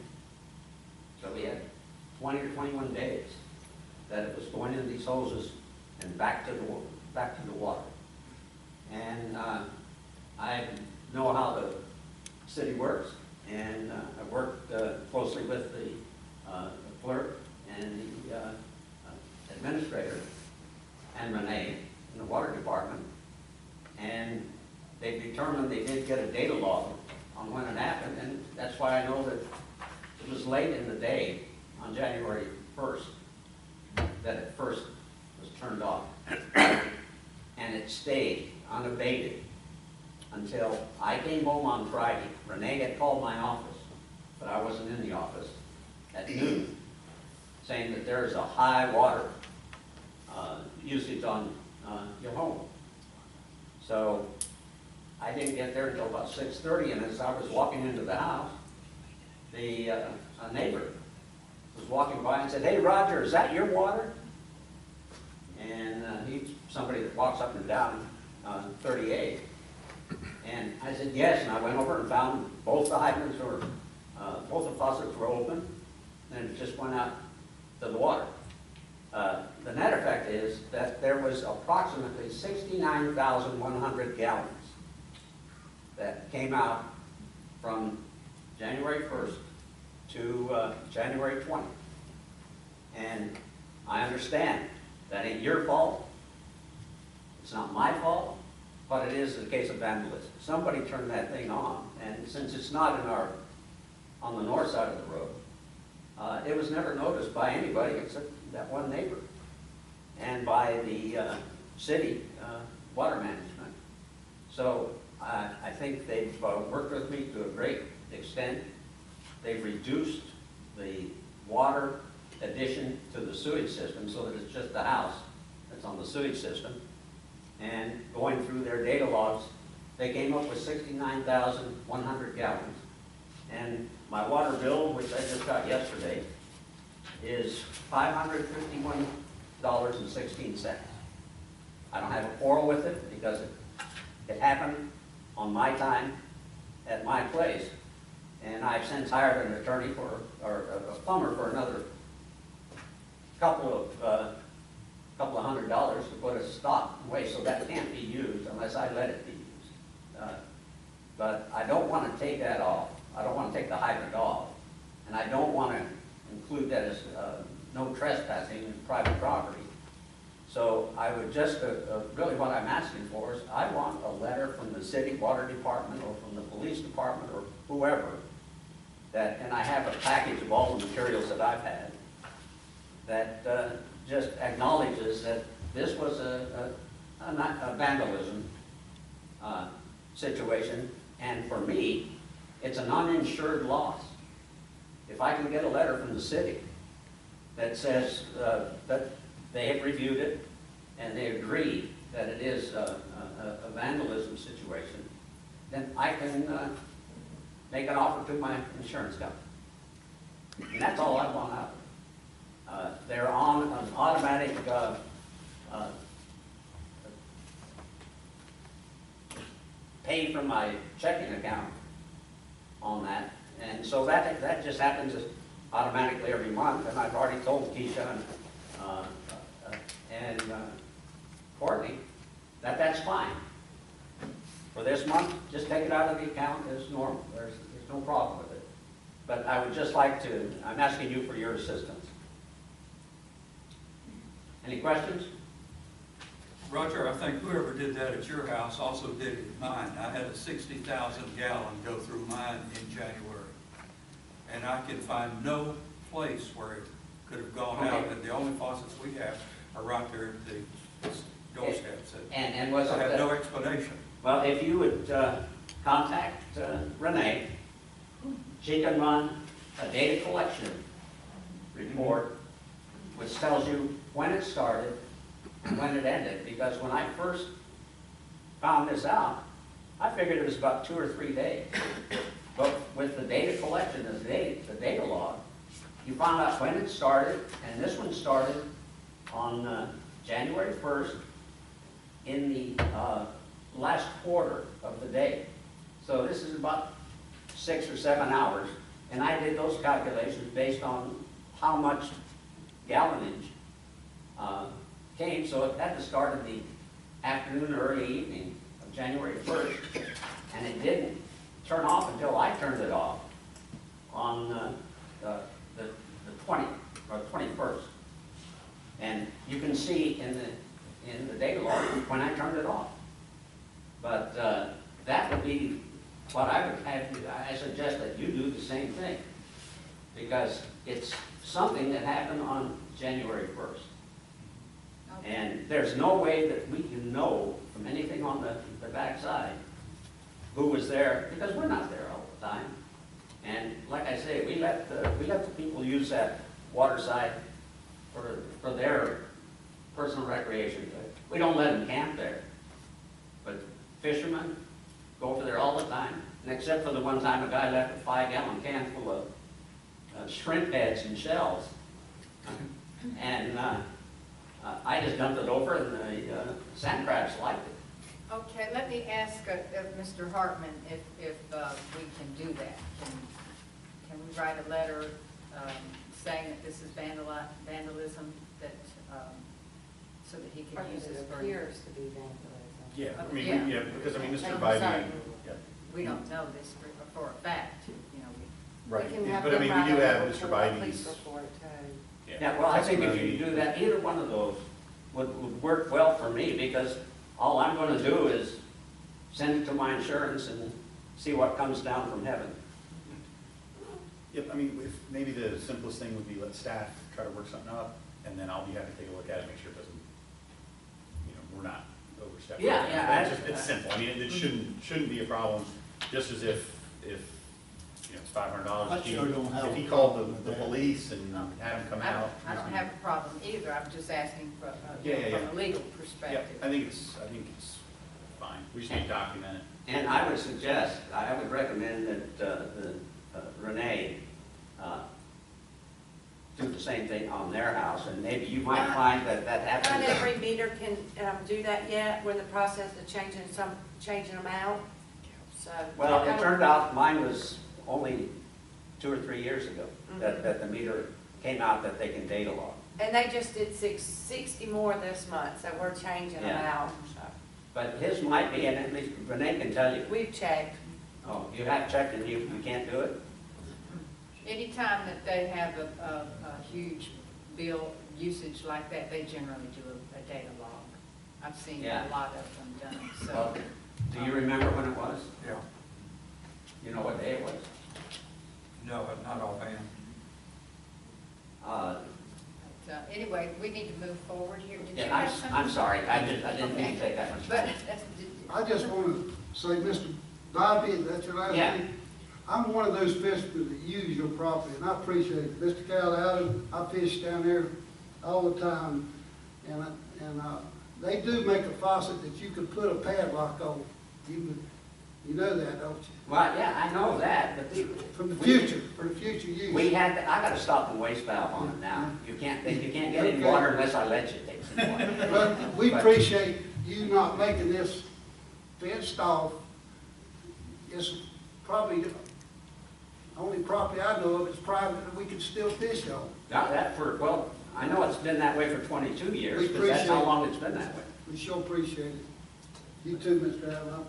Speaker 9: So we had 20 or 21 days that it was going into these hoses and back to the water. And I know how the city works, and I worked closely with the clerk and the administrator and Renee in the water department, and they determined they did get a data log on when it happened, and that's why I know that it was late in the day on January 1st that it first was turned off. And it stayed unabated until I came home on Friday. Renee had called my office, but I wasn't in the office, at noon, saying that there's a high water usage on your home. So I didn't get there until about 6:30, and as I was walking into the house, a neighbor was walking by and said, "Hey, Roger, is that your water?" And he's somebody that walks up and down 38. And I said, "Yes," and I went over and found both the hydrants were, both the faucets were open, and it just went out to the water. The net effect is that there was approximately 69,100 gallons that came out from January 1st to January 20th. And I understand that ain't your fault. It's not my fault. but it is a case of vandalism. Somebody turned that thing on, and since it's not in on the north side of the road, it was never noticed by anybody except that one neighbor, and by the city water management. So I think they've worked with me to a great extent. They've reduced the water addition to the sewage system so that it's just the house that's on the sewage system. And going through their data logs, they came up with 69,100 gallons. And my water bill, which I just got yesterday, is $551.16. I don't have a quarrel with it because it happened on my time at my place. And I've since hired an attorney or a plumber for another couple of $100 to put a stop away, so that can't be used unless I let it be used. But I don't want to take that off. I don't want to take the hydrant off. And I don't want to include that as no trespassing in private property. So I would just, really what I'm asking for is I want a letter from the city water department or from the police department or whoever that, and I have a package of all the materials that I've had, that just acknowledges that this was a vandalism situation, and for me, it's an uninsured loss. If I can get a letter from the city that says that they have reviewed it and they agree that it is a vandalism situation, then I can make an offer to my insurance company. And that's all I want out of it. They're on an automatic pay from my checking account on that. And so that just happens automatically every month. And I've already told Keisha and Courtney that that's fine. For this month, just take it out of the account as normal. There's no problem with it. But I would just like to, I'm asking you for your assistance. Any questions?
Speaker 2: Roger, I think whoever did that at your house also did it at mine. I had a 60,000 gallon go through mine in January. And I can find no place where it could have gone out, and the only faucets we have are right there at the doorsteps.
Speaker 9: And was
Speaker 2: I
Speaker 9: it
Speaker 2: have no explanation.
Speaker 9: Well, if you would contact Renee, she can run a data collection report which tells you when it started and when it ended. Because when I first found this out, I figured it was about 2 or 3 days. But with the data collection, the data log, you found out when it started, and this one started on January 1st in the last quarter of the day. So this is about 6 or 7 hours, and I did those calculations based on how much gallonage came, so it had to start in the afternoon or early evening of January 1st, and it didn't turn off until I turned it off on the 20th or 21st. And you can see in the data log when I turned it off. But that would be what I would have you, I suggest that you do the same thing, because it's something that happened on January 1st.
Speaker 1: Okay.
Speaker 9: And there's no way that we can know from anything on the backside who was there, because we're not there all the time. And like I say, we let the people use that water side for their personal recreation. We don't let them camp there. But fishermen go over there all the time. And except for the one time a guy left a 5-gallon can full of shrimp heads and shells. And I just dumped it over, and the sand crabs liked it.
Speaker 1: Okay, let me ask Mr. Hartman if we can do that. Can we write a letter saying that this is vandalism, that so that he can use this
Speaker 5: It
Speaker 1: for...
Speaker 5: appears to be vandalism.
Speaker 8: Yeah, I mean,
Speaker 1: Yeah.
Speaker 8: yeah, because I mean, Mr.
Speaker 1: I'm
Speaker 8: Bybee,
Speaker 1: sorry.
Speaker 8: yeah,
Speaker 1: We don't know this for a fact, you know.
Speaker 8: right,
Speaker 5: We can have
Speaker 8: but I
Speaker 5: them
Speaker 8: mean,
Speaker 5: write
Speaker 8: we do
Speaker 5: a
Speaker 8: have Mr.
Speaker 5: report, police
Speaker 8: Bybee's.
Speaker 5: report too.
Speaker 9: Yeah, well, I think if you do that, either one of those would work well for me, because all I'm going to do is send it to my insurance and see what comes down from heaven.
Speaker 11: Yep, I mean, if, maybe the simplest thing would be let staff try to work something up, and then I'll be happy to take a look at it, make sure it doesn't, we're not overstepping.
Speaker 9: Yeah, yeah,
Speaker 11: It's simple, I mean, it shouldn't be a problem, just as if it's $500.
Speaker 4: I sure don't have
Speaker 11: If he
Speaker 4: a
Speaker 11: called
Speaker 4: problem with
Speaker 11: the
Speaker 4: that.
Speaker 11: police and had him come out.
Speaker 1: I don't have a problem either, I'm just asking from,
Speaker 11: Yeah.
Speaker 1: from a legal
Speaker 11: Yep,
Speaker 1: perspective.
Speaker 11: I think it's fine, we just need to document it.
Speaker 9: And I would suggest, I would recommend that Renee do the same thing on their house, and maybe you might find that
Speaker 5: Not
Speaker 9: happens.
Speaker 5: every meter can do that yet. We're in the process of changing them out, so.
Speaker 9: Well, it turned out mine was only 2 or 3 years ago that the meter came out that they can data log.
Speaker 5: And they just did 60 more this month, so we're changing them
Speaker 9: Yeah.
Speaker 5: out, so.
Speaker 9: But his might be, and at least Renee can tell you.
Speaker 5: We've checked.
Speaker 9: Oh, you have checked and you can't do it?
Speaker 1: Anytime that they have a huge bill usage like that, they generally do a data log. I've seen
Speaker 9: Yeah.
Speaker 1: a lot of them done, so.
Speaker 9: Well, do you remember when it was?
Speaker 2: Yeah.
Speaker 9: You know what day it was?
Speaker 2: No, not offhand.
Speaker 1: Anyway, we need to move forward here. Did you
Speaker 9: Yeah,
Speaker 1: have something?
Speaker 9: I'm sorry, I didn't mean to take that much
Speaker 1: But,
Speaker 9: time.
Speaker 12: I just want to say, Mr. Bybee, that's your last
Speaker 9: Yeah.
Speaker 12: name? I'm one of those fishermen that use your property, and I appreciate it. Mr. Cal, I fish down there all the time, and they do make a faucet that you could put a padlock on. You know that, don't you?
Speaker 9: Well, yeah, I know that, but
Speaker 12: For the future use.
Speaker 9: I gotta stop the waste valve on it now. You can't get any
Speaker 12: Okay.
Speaker 9: water unless I let you take some water.
Speaker 12: But we appreciate you not making this fenced off. It's probably the only property I know of that's private that we can still fish on.
Speaker 9: Well, I know it's been that way for 22 years,
Speaker 12: We
Speaker 9: because that's how
Speaker 12: appreciate it.
Speaker 9: long it's been that way.
Speaker 12: We sure appreciate it. You too, Mr. Allen.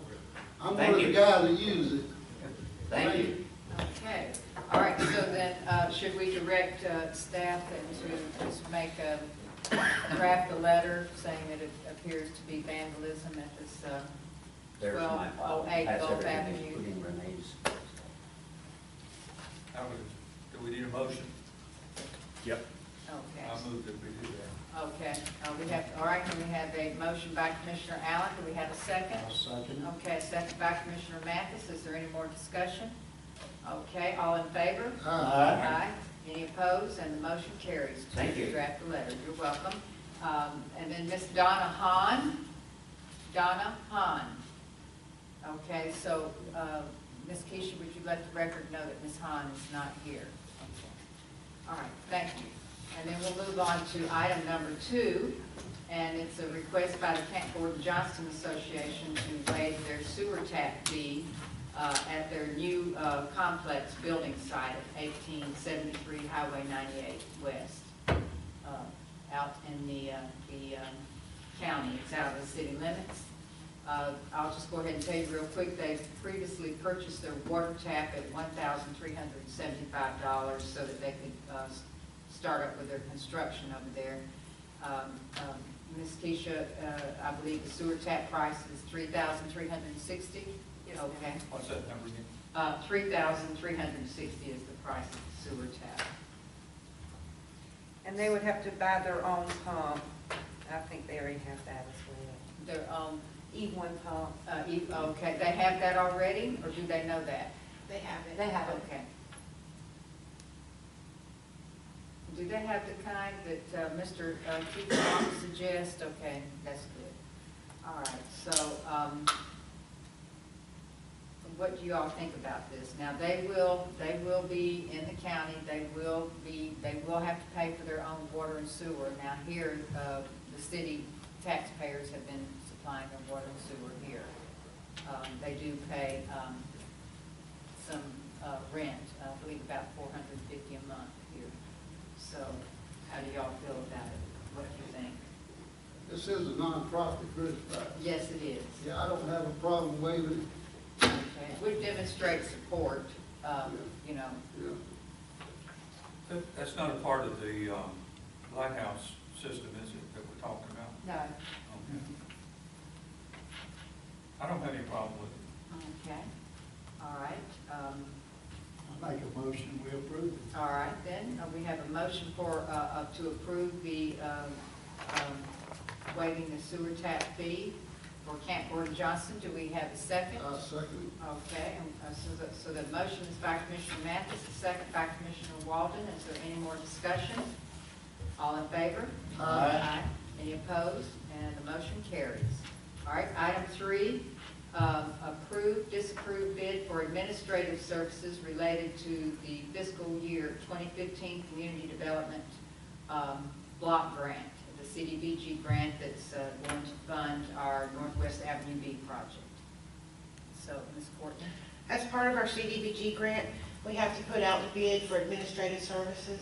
Speaker 12: I'm one
Speaker 9: Thank
Speaker 12: of the
Speaker 9: you.
Speaker 12: guys that use it.
Speaker 9: Thank you.
Speaker 1: Okay, all right, so then, should we direct staff to just draft a letter saying that it appears to be vandalism at this,
Speaker 9: There's my file.
Speaker 1: 1208
Speaker 9: That's
Speaker 1: Gulf
Speaker 9: everything,
Speaker 1: Avenue?
Speaker 9: including Renee's.
Speaker 2: Do we need a motion?
Speaker 11: Yep.
Speaker 1: Okay,
Speaker 2: I move that we do that.
Speaker 1: okay, all right, we have a motion by Commissioner Allen, do we have a second?
Speaker 4: I'll second it.
Speaker 1: Okay, second by Commissioner Mathis, is there any more discussion? Okay, all in favor?
Speaker 4: Aye.
Speaker 1: Any opposed? And the motion carries.
Speaker 9: Thank you.
Speaker 1: Draft the letter, you're welcome. And then Miss Donna Hahn. Donna Hahn. Okay, so, Ms. Keisha, would you let the record know that Ms. Hahn is not here? Okay. All right, thank you. And then we'll move on to item number 2, and it's a request by the Camp Gordon Johnston Association to waive their sewer tap fee at their new complex building site at 1873 Highway 98 West, out in the county. It's out of the city limits. I'll just go ahead and tell you real quick, they previously purchased their water tap at $1,375 so that they could start up with their construction over there. Ms. Keisha, I believe the sewer tap price is $3,360? Okay.
Speaker 2: What's that number again?
Speaker 1: $3,360 is the price of the sewer tap.
Speaker 5: And they would have to buy their own pump. I think they already have that as well.
Speaker 1: Their own,
Speaker 5: E1 pump.
Speaker 1: okay, they have that already, or do they know that?
Speaker 5: They have it. They have it.
Speaker 1: Okay. Do they have the kind that Mr. Keith suggests? Okay, that's good. All right, so what do you all think about this? Now, they will be in the county, they will have to pay for their own water and sewer. Now, here, the city taxpayers have been supplying their water and sewer here. They do pay some rent, I believe about $450 a month here. So, how do y'all feel about it? What do you think?
Speaker 12: This is a nonprofit group, right?
Speaker 1: Yes, it is.
Speaker 12: Yeah, I don't have a problem waiving it.
Speaker 1: Okay. We demonstrate support, you know.
Speaker 12: Yeah.
Speaker 2: That's not a part of the lighthouse system, is it, that we're talking about?
Speaker 1: No.
Speaker 2: Okay. I don't have any problem with it.
Speaker 1: Okay, all right.
Speaker 4: I make a motion, we approve it.
Speaker 1: All right, then, we have a motion for, to approve the, waiving the sewer tap fee for Camp Gordon Johnston. Do we have a second?
Speaker 12: Second.
Speaker 1: Okay, so the motion is by Commissioner Mathis, the second by Commissioner Walden. Is there any more discussion? All in favor?
Speaker 4: Aye.
Speaker 1: Any opposed? And the motion carries. All right, item 3, approve, disapprove bid for administrative services related to the fiscal year 2015 Community Development Block Grant, the CDBG grant that's going to fund our Northwest Avenue B project. So, Ms. Courtney?
Speaker 10: As part of our CDBG grant, we have to put out the bid for administrative services.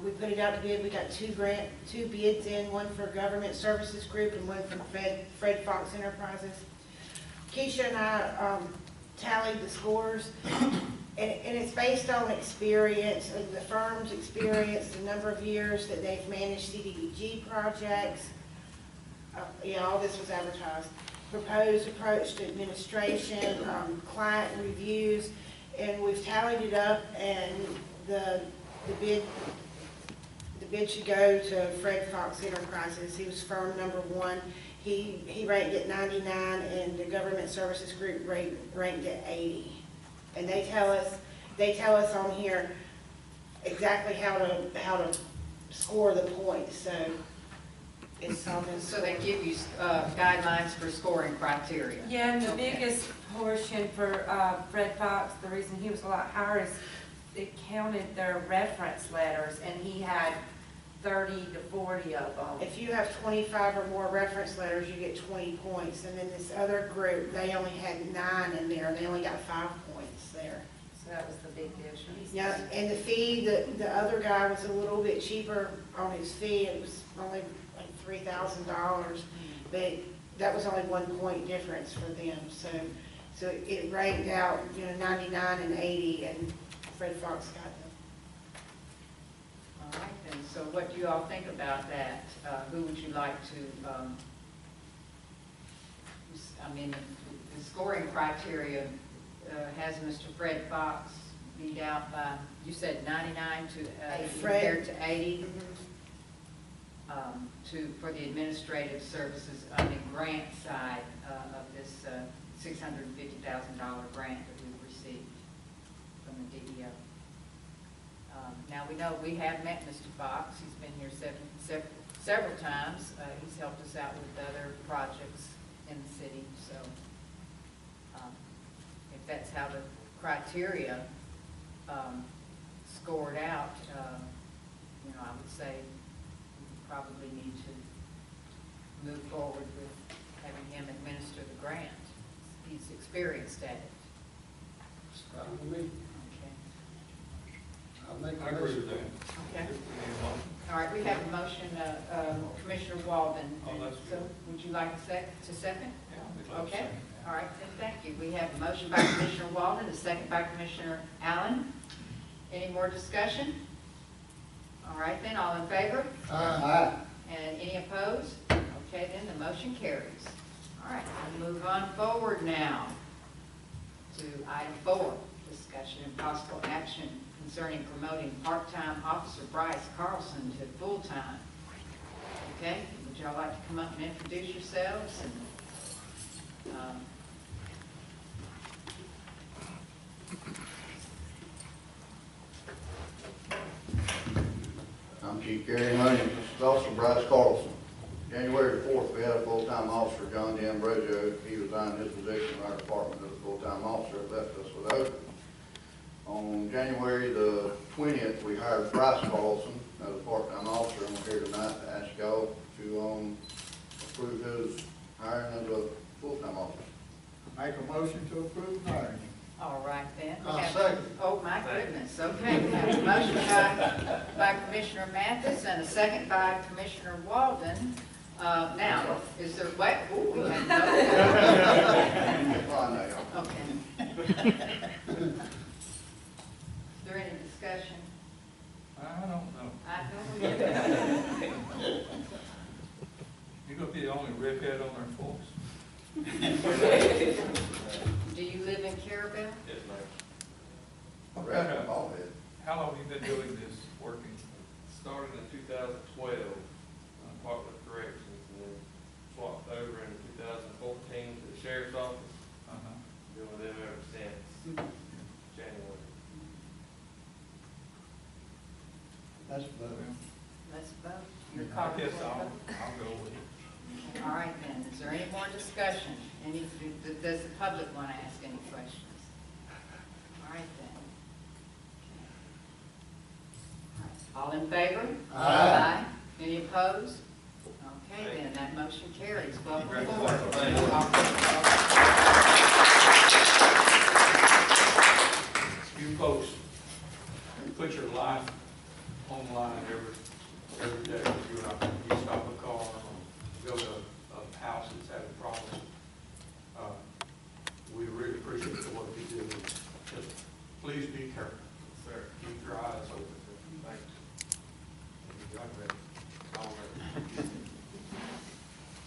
Speaker 10: We put it out to bid, we got two bids in, one for Government Services Group and one from Fred Fox Enterprises. Keisha and I tallied the scores, and it's based on experience, the firm's experience, the number of years that they've managed CDBG projects. Yeah, all this was advertised. Proposed approach to administration, client reviews, and we've tallied it up, and the bid should go to Fred Fox Enterprises. He was firm number 1. He ranked at 99, and the Government Services Group ranked at 80. And they tell us on here exactly how to score the points. So it's on this.
Speaker 1: So they give you guidelines for scoring criteria.
Speaker 5: Yeah, and the
Speaker 1: Okay.
Speaker 5: biggest portion for Fred Fox, the reason he was a lot higher is it counted their reference letters, and he had 30 to 40 of them.
Speaker 10: If you have 25 or more reference letters, you get 20 points. And then this other group, they only had 9 in there. They only got 5 points there.
Speaker 5: So that was the big difference.
Speaker 10: Yeah, and the fee, the other guy was a little bit cheaper on his fee. It was only like $3,000, but that was only 1 point difference for them. So it ranked out, 99 and 80, and Fred Fox got them.
Speaker 1: All right, then, so what do you all think about that? Who would you like to, the scoring criteria has Mr. Fred Fox beat out by, you said 99 to, compared to 80? For the administrative services on the grant side of this $650,000 grant that we received from the DEO. Now, we know we have met Mr. Fox. He's been here several times. He's helped us out with other projects in the city. So if that's how the criteria scored out, I would say we probably need to move forward with having him administer the grant. He's experienced at it.
Speaker 12: It's fine with me.
Speaker 1: Okay.
Speaker 12: I'll make
Speaker 2: I
Speaker 12: a
Speaker 2: agree
Speaker 12: motion.
Speaker 2: with that.
Speaker 1: Okay. All right, we have a motion, Commissioner Walden.
Speaker 2: Oh, that's
Speaker 1: So
Speaker 2: good.
Speaker 1: would you like to second?
Speaker 2: Yeah, we'd love to
Speaker 1: Okay,
Speaker 2: say.
Speaker 1: all right, then thank you. We have a motion by Commissioner Walden, a second by Commissioner Allen. Any more discussion? All right, then, all in favor?
Speaker 4: Aye.
Speaker 1: And any opposed? Okay, then the motion carries. All right, we'll move on forward now to item 4, discussion and possible action concerning promoting part-time Officer Bryce Carlson to full-time. Okay, would y'all like to come up and introduce yourselves? And,
Speaker 13: I'm Chief Gary Honey, this is Officer Bryce Carlson. January the 4th, we had a full-time officer, John D'Ambrosio. He resigned his position in our department as a full-time officer, left us without. On January the 20th, we hired Bryce Carlson as a part-time officer. I'm here tonight to ask y'all to approve his hiring as a full-time officer.
Speaker 4: Make a motion to approve hiring.
Speaker 1: all right, then. We
Speaker 12: I'll
Speaker 1: have-
Speaker 12: second.
Speaker 1: Oh, my goodness, okay. We have a motion by Commissioner Mathis and a second by Commissioner Walden. Now, is there, wait, ooh, we have
Speaker 13: Fine now, y'all.
Speaker 1: okay. Is there any discussion?
Speaker 2: I don't know.
Speaker 1: I know we have.
Speaker 2: You're gonna be the only redhead on our force.
Speaker 1: Do you live in Carrabelle?
Speaker 14: Yes, ma'am.
Speaker 13: Right, all of it.
Speaker 2: How long have you been doing this, working?
Speaker 14: Started in 2012, Department of Corrections, and then swapped over in 2014 to the Sheriff's Office. Been with them ever since January.
Speaker 4: That's about it.
Speaker 1: Let's vote. Your
Speaker 2: I
Speaker 1: call.
Speaker 2: guess I'll go with it.
Speaker 1: All right then, is there any more discussion? Does the public want to ask any questions? All right then. All in favor?
Speaker 4: Aye.
Speaker 1: Any opposed? Okay then, that motion carries. Welcome aboard.
Speaker 2: You folks put your life online every day. You stop a car or go to a house that's having problems. We really appreciate the work you do. Just please be careful.
Speaker 14: Sir.
Speaker 2: Keep your eyes open.
Speaker 14: Thanks.
Speaker 2: All right.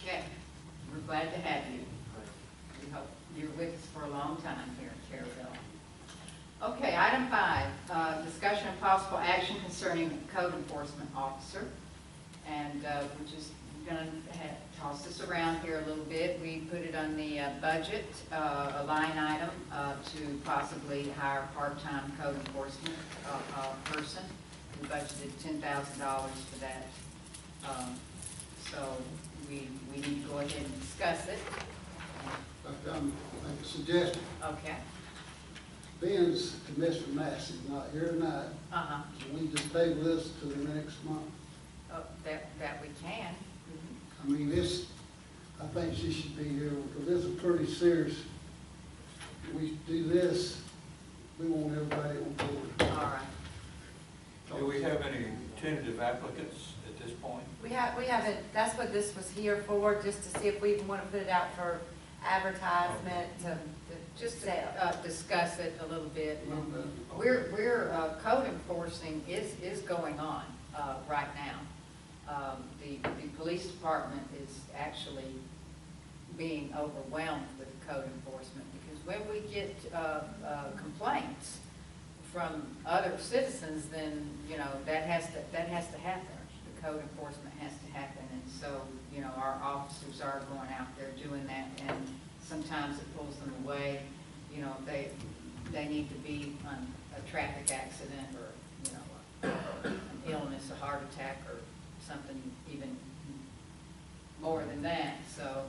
Speaker 1: Okay, we're glad to have you. We hope you're with us for a long time here at Carrabelle. Okay, item 5, discussion of possible action concerning the code enforcement officer. And we're just going to toss this around here a little bit. We put it on the budget, a line item to possibly hire a part-time code enforcement person. We budgeted $10,000 for that. So we need to go ahead and discuss it.
Speaker 12: I've got to make a suggestion.
Speaker 1: Okay.
Speaker 12: Ben's to Mr. Massey, not here tonight. Can we just table this to the next month?
Speaker 1: That we can.
Speaker 12: I mean, this, I think she should be here because this is pretty serious. If we do this, we want everybody on board.
Speaker 1: All right.
Speaker 2: Do we have any tentative applicants at this point?
Speaker 5: We haven't, that's what this was here for, just to see if we even want to put it out for advertisement to
Speaker 1: Just
Speaker 5: sell.
Speaker 1: to discuss it a little bit. We're code enforcing is going on right now. The police department is actually being overwhelmed with code enforcement because when we get complaints from other citizens, then that has to happen. The code enforcement has to happen, and so our officers are going out there doing that, and sometimes it pulls them away. They need to be on a traffic accident or an illness, a heart attack, or something even more than that. So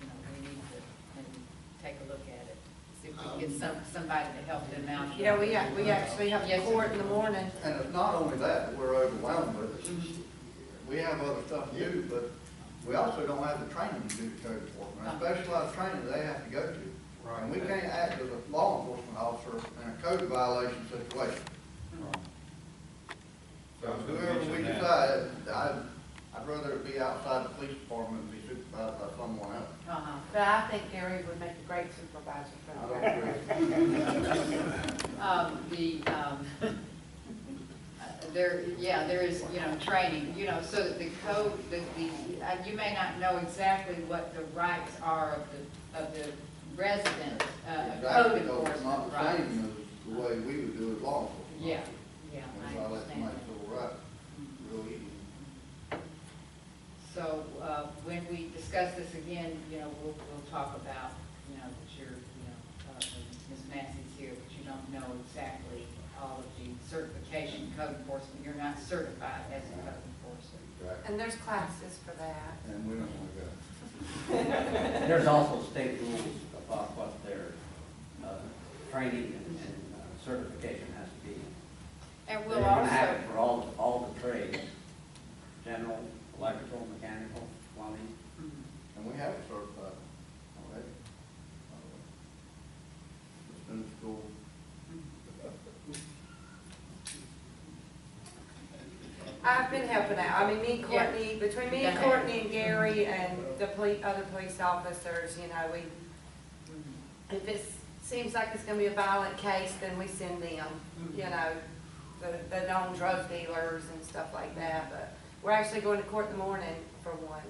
Speaker 1: we need to maybe take a look at it, see if we can get somebody to help them out.
Speaker 5: Yeah, we actually have
Speaker 1: Yes, sir.
Speaker 5: court in the morning.
Speaker 13: And it's not only that we're overwhelmed with it. We have other stuff to do, but we also don't have the training to do the code enforcement. A specialized training they have to go to.
Speaker 2: Right.
Speaker 13: And we can't act as a law enforcement officer in a code violation situation. So whoever we decide, I'd rather it be outside the police department and be supervised by someone else.
Speaker 5: But I think Gary would make a great supervisor
Speaker 13: I
Speaker 5: for
Speaker 13: don't agree.
Speaker 1: There is, training, so that the code, you may not know exactly what the rights are of the resident, code
Speaker 13: Exactly, so it's not
Speaker 1: enforcement
Speaker 13: the
Speaker 1: rights.
Speaker 13: same as the way we would do it law enforcement.
Speaker 1: Yeah,
Speaker 13: And
Speaker 1: I
Speaker 13: so that's
Speaker 1: understand.
Speaker 13: make it all right, real easy.
Speaker 1: So, when we discuss this again, we'll talk about, that you're, Ms. Massey's here, but you don't know exactly all of the certification, code enforcement. You're not certified as a code enforcer.
Speaker 13: Right.
Speaker 5: And there's classes for that.
Speaker 13: And we don't want to go.
Speaker 9: There's also state rules about what their training and certification has to be.
Speaker 1: And
Speaker 9: They're
Speaker 1: we'll
Speaker 9: going to have
Speaker 1: also,
Speaker 9: it for all the trades, general, electrical, mechanical, plumbing.
Speaker 13: And we have it certified already. It's in school.
Speaker 5: I've been helping out. I mean, me and Courtney, between me and Courtney and Gary and the other police officers, we, if it seems like it's gonna be a violent case, then we send them, the known drug dealers and stuff like that. But we're actually going to court in the morning for one.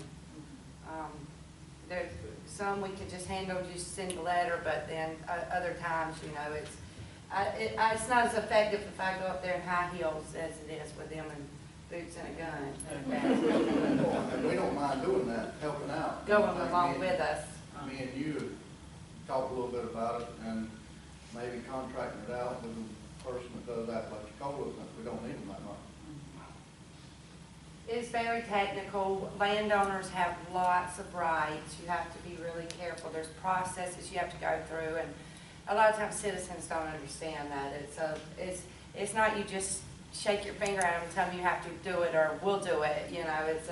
Speaker 5: some we can just handle, just send a letter, but then other times, you know, it's not as effective if I go up there in high heels as it is with them in boots and a gun.
Speaker 13: And we don't mind doing that, helping out.
Speaker 5: Going along with us.
Speaker 13: Me and you talk a little bit about it and maybe contracting it out with the person that does athletic colas, since we don't need them that much.
Speaker 5: It's very technical. Landowners have lots of rights. You have to be really careful. There's processes you have to go through, and a lot of times citizens don't understand that. It's not you just shake your finger at them and tell them you have to do it or we'll do it. You know, it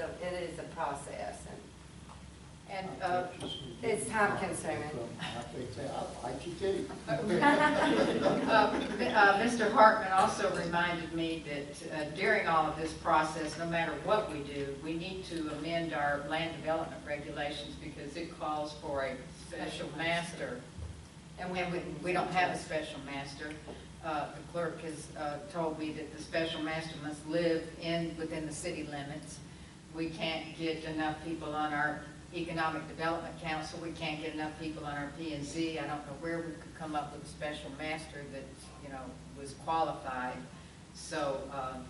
Speaker 5: is a process, and it's time consuming.
Speaker 4: I like you too.
Speaker 1: Mr. Hartman also reminded me that during all of this process, no matter what we do, we need to amend our land development regulations because it calls for a special master. And we don't have a special master. The clerk has told me that the special master must live within the city limits. We can't get enough people on our Economic Development Council. We can't get enough people on our P&Z. I don't know where we could come up with a special master that, you know, was qualified. So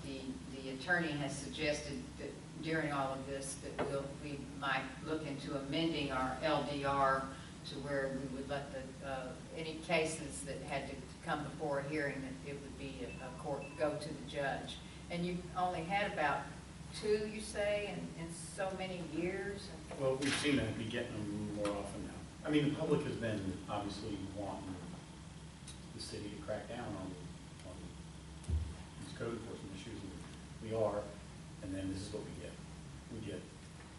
Speaker 1: the attorney has suggested that during all of this that we might look into amending our LDR to where we would let any cases that had to come before a hearing, that it would be a court, go to the judge. And you only had about 2, you say, in so many years?
Speaker 8: Well, we've seen that be getting them more often now. I mean, the public has been obviously wanting the city to crack down on these code enforcement issues, and we are, and then this is what we get. We get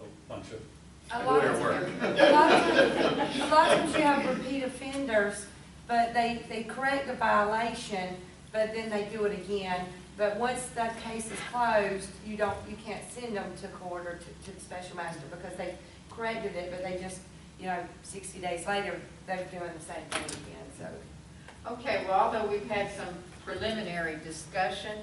Speaker 8: a bunch of
Speaker 5: A lot of times you have repeat offenders, but they correct the violation, but then they do it again. But once that case is closed, you can't send them to court or to the special master because they corrected it, but they just, 60 days later, they're doing the same thing again, so.
Speaker 1: Okay, well, although we've had some preliminary discussion,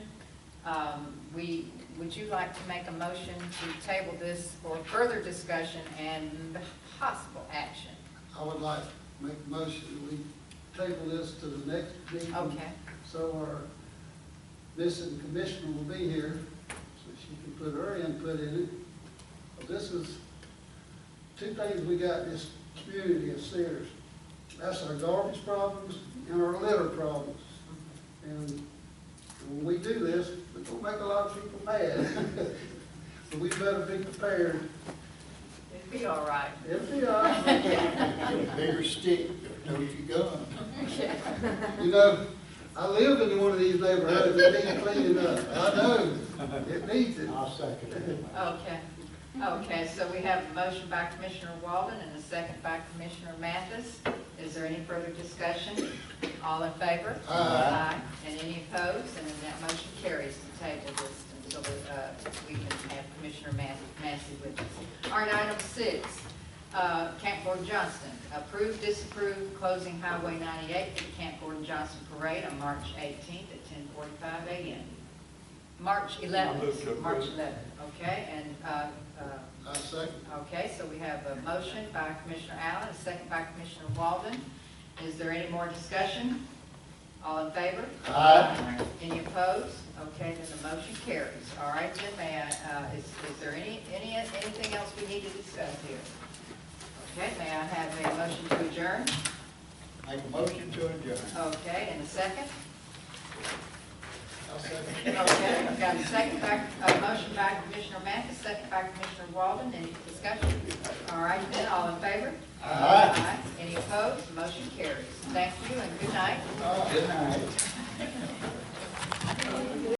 Speaker 1: would you like to make a motion to table this for further discussion and possible action?
Speaker 12: I would like to make a motion that we table this to the next meeting.
Speaker 1: Okay.
Speaker 12: So our missing commissioner will be here, so she can put her input in it. Well, this is 2 things we got in this community is serious. That's our garbage problems and our litter problems. And when we do this, it's going to make a lot of people mad. So we better be prepared.
Speaker 1: It'd be all right.
Speaker 12: It'll be all right.
Speaker 4: Get a bigger stick, know your gun.
Speaker 12: You know, I live in one of these neighborhoods that need cleaning up. I know, it needs it.
Speaker 4: I'll second it.
Speaker 1: Okay. Okay, so we have a motion by Commissioner Walden and a second by Commissioner Mathis. Is there any further discussion? All in favor?
Speaker 12: Aye.
Speaker 1: And any opposed? And then that motion carries to table this until we can have Commissioner Massey with us. All right, item 6, Camp Gordon Johnston. Approve, disapprove closing Highway 98 for the Camp Gordon Johnston Parade on March 18th at 10:45 a.m. March 11th. March 11th. Okay, and
Speaker 12: I second.
Speaker 1: okay, so we have a motion by Commissioner Allen, a second by Commissioner Walden. Is there any more discussion? All in favor?
Speaker 12: Aye.
Speaker 1: Any opposed? Okay, then the motion carries. All right, then may I, is there anything else we need to discuss here? Okay, may I have a motion to adjourn?
Speaker 4: Make a motion to adjourn.
Speaker 1: Okay, and a second?
Speaker 4: I'll second.
Speaker 1: Okay, I've got a motion by Commissioner Mathis, second by Commissioner Walden. Any discussion? All right, then, all in favor?
Speaker 4: Aye.
Speaker 1: Any opposed? Motion carries. Thank you and good night.
Speaker 4: Good night.